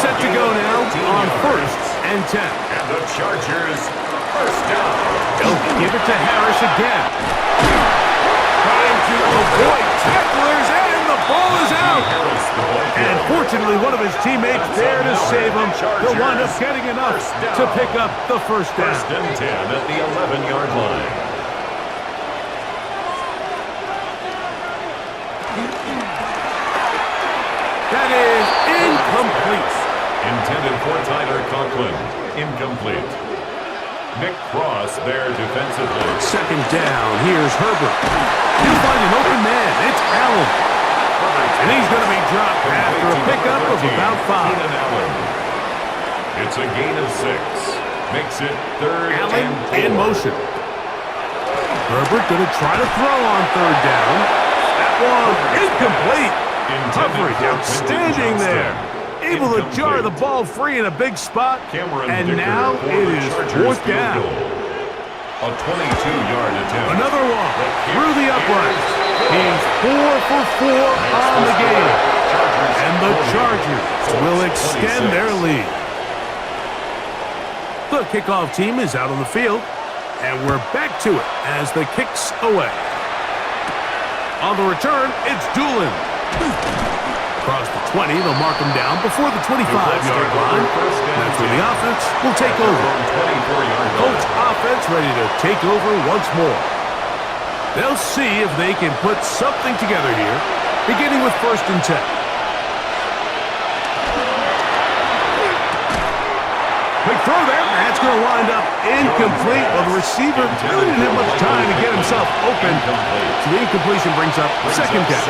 Set to go now on 1st and 10. And the Chargers, first down. They'll give it to Harris again. Trying to avoid tacklers, and the ball is out. And fortunately, one of his teammates there to save him. He'll wind up getting enough to pick up the first down. 1st and 10 at the 11-yard line. That is incomplete. Intended for Tyler Conklin. Incomplete. Nick Cross there defensively. 2nd down. Here's Herbert. He'll find an open man. It's Allen. And he's going to be dropped after a pickup of about 5. It's a gain of 6. Makes it 3rd Allen and 4. in motion. Herbert going to try to throw on 3rd down. That one incomplete. Coverage outstanding there. Able to jar the ball free in a big spot. And now it is 4th down. A 22-yard attempt. Another one through the uprights. He's 4 for 4 on the game. And the Chargers will extend their lead. The kickoff team is out on the field, and we're back to it as the kick's away. On the return, it's Doolin. Across the 20, they'll mark him down before the 25-yard line. That's where the offense will take over. Colts offense ready to take over once more. They'll see if they can put something together here, beginning with 1st and 10. Big throw there. That's going to wind up incomplete. Well, the receiver really didn't have much time to get himself open. So the incompletion brings up 2nd down.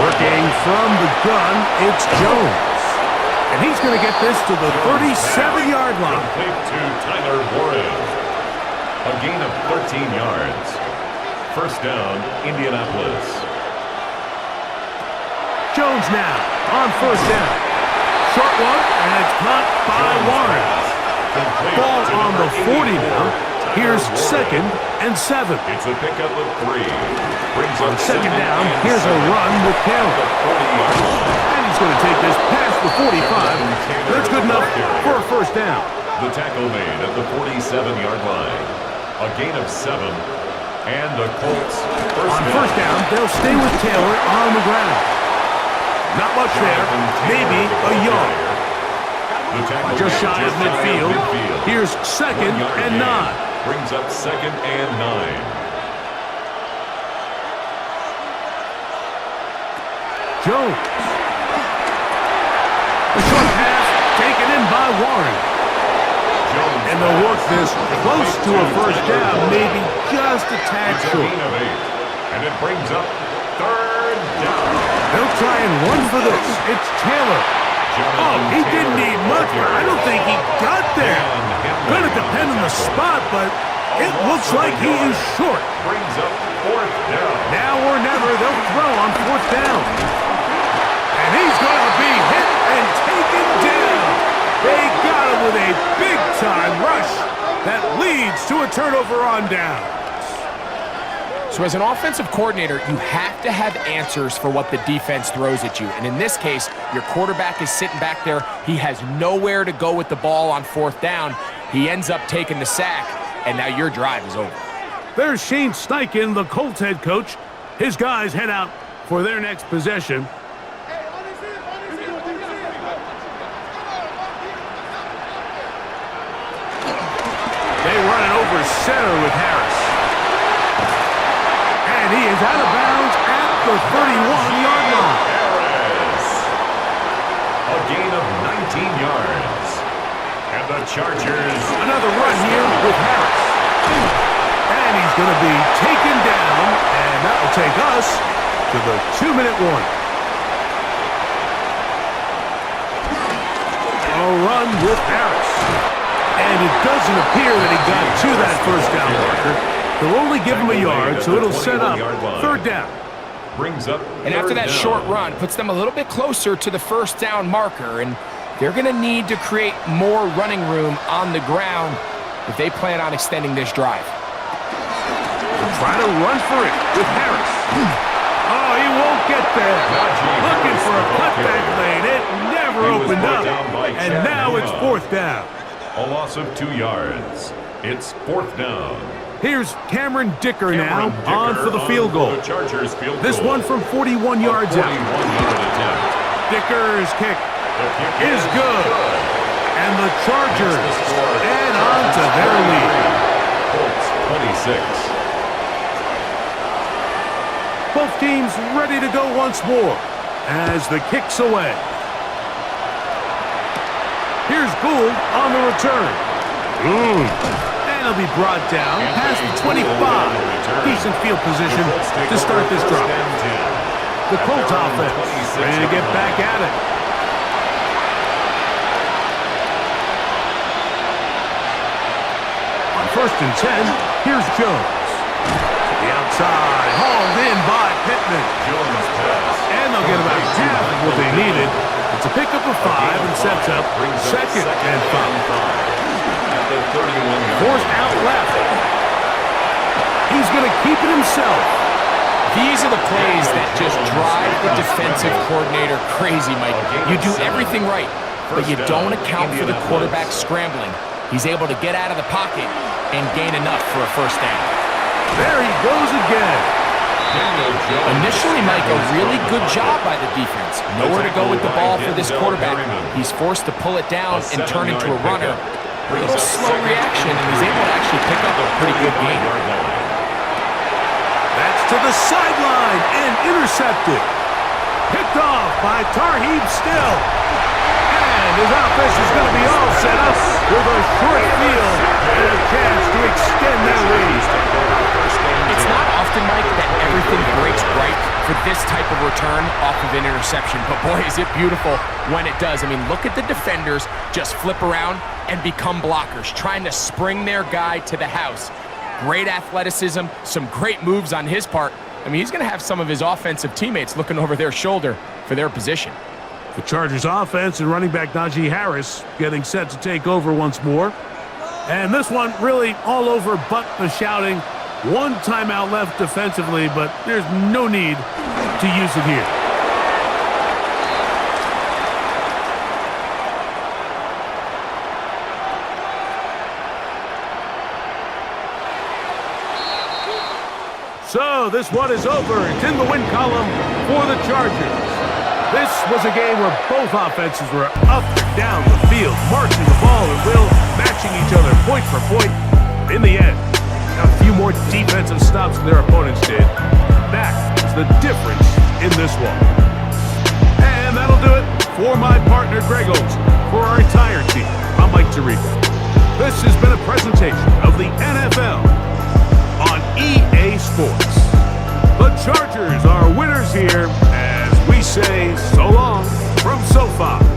Working from the gun, it's Jones. And he's going to get this to the 37-yard line. Complete to Tyler Warren. A gain of 13 yards. 1st down, Indianapolis. Jones now on 1st down. Short one, and it's caught by Warren. Ball on the 40 now. Here's 2nd and 7. It's a pickup of 3. On 2nd down, here's a run with Taylor. And he's going to take this past the 45. That's good enough for a 1st down. The tackle made at the 47-yard line. A gain of 7. And the Colts on 1st down, they'll stay with Taylor on the ground. Not much there, maybe a yard. Just shy of midfield. Here's 2nd and 9. Brings up 2nd and 9. Jones. The short pass taken in by Warren. And they'll work this close to a 1st down, maybe just a tad short. And it brings up 3rd down. They'll try and run for this. It's Taylor. Oh, he didn't need much. I don't think he got there. Going to depend on the spot, but it looks like he is short. Brings up 4th down. Now or never, they'll throw on 4th down. And he's going to be hit and taken down. They got him with a big-time rush that leads to a turnover on down. So as an offensive coordinator, you have to have answers for what the defense throws at you. And in this case, your quarterback is sitting back there. He has nowhere to go with the ball on 4th down. He ends up taking the sack, and now your drive is over. There's Shane Steichen, the Colts head coach. His guys head out for their next possession. They run it over center with Harris. And he is out of bounds at the 31-yard line. Harris. A gain of 19 yards. And the Chargers. Another run here with Harris. And he's going to be taken down. And that will take us to the 2-minute warning. A run with Harris. And it doesn't appear that he got to that 1st down marker. They'll only give him a yard, so it'll set up 3rd down. Brings up and after that down. short run, puts them a little bit closer to the 1st down marker, and they're going to need to create more running room on the ground if they plan on extending this drive. They'll try to run for it with Harris. Oh, he won't get there. Looking for a cutback lane. It never opened up. And now it's 4th down. A loss of 2 yards. It's 4th down. Here's Cameron Dicker now on for the field goal. This one from 41 yards out. Dicker's kick is good. And the Chargers add on to their lead. Colts 26. Both teams ready to go once more as the kick's away. Here's Gould on the return. And he'll be brought down past the 25. Decent field position to start this drive. The Colts offense ready to get back at it. On 1st and 10, here's Jones. To the outside, hauled in by Pittman. And they'll get about half of what they needed. It's a pickup of 5 and sets up 2nd and 5. Forced out left. He's going to keep it himself. These are the plays that just drive the defensive coordinator crazy, Mike. You do everything right, but you don't account for the quarterback scrambling. He's able to get out of the pocket and gain enough for a first down. There he goes again. Initially, Mike, a really good job by the defense. Nowhere to go with the ball for this quarterback. He's forced to pull it down and turn into a runner. A little slow reaction, and he's able to actually pick up a pretty good game. That's to the sideline and intercepted. Picked off by Tarheeb Still. And his offense is going to be all set up with a short field and a chance to extend their lead. It's not often, Mike, that everything breaks right for this type of return off of an interception. But boy, is it beautiful when it does. I mean, look at the defenders just flip around and become blockers, trying to spring their guy to the house. Great athleticism, some great moves on his part. I mean, he's going to have some of his offensive teammates looking over their shoulder for their position. The Chargers offense and running back Najee Harris getting set to take over once more. And this one really all over but the shouting. One timeout left defensively, but there's no need to use it here. So this one is over. It's in the win column for the Chargers. This was a game where both offenses were up and down the field, marching the ball at will, matching each other point for point. In the end, a few more defensive stops than their opponents did. That is the difference in this one. And that'll do it for my partner, Greg Olson. For our entire team, I'm Mike Tirico. This has been a presentation of the NFL on EA Sports. The Chargers are winners here as we say so long from SoFi.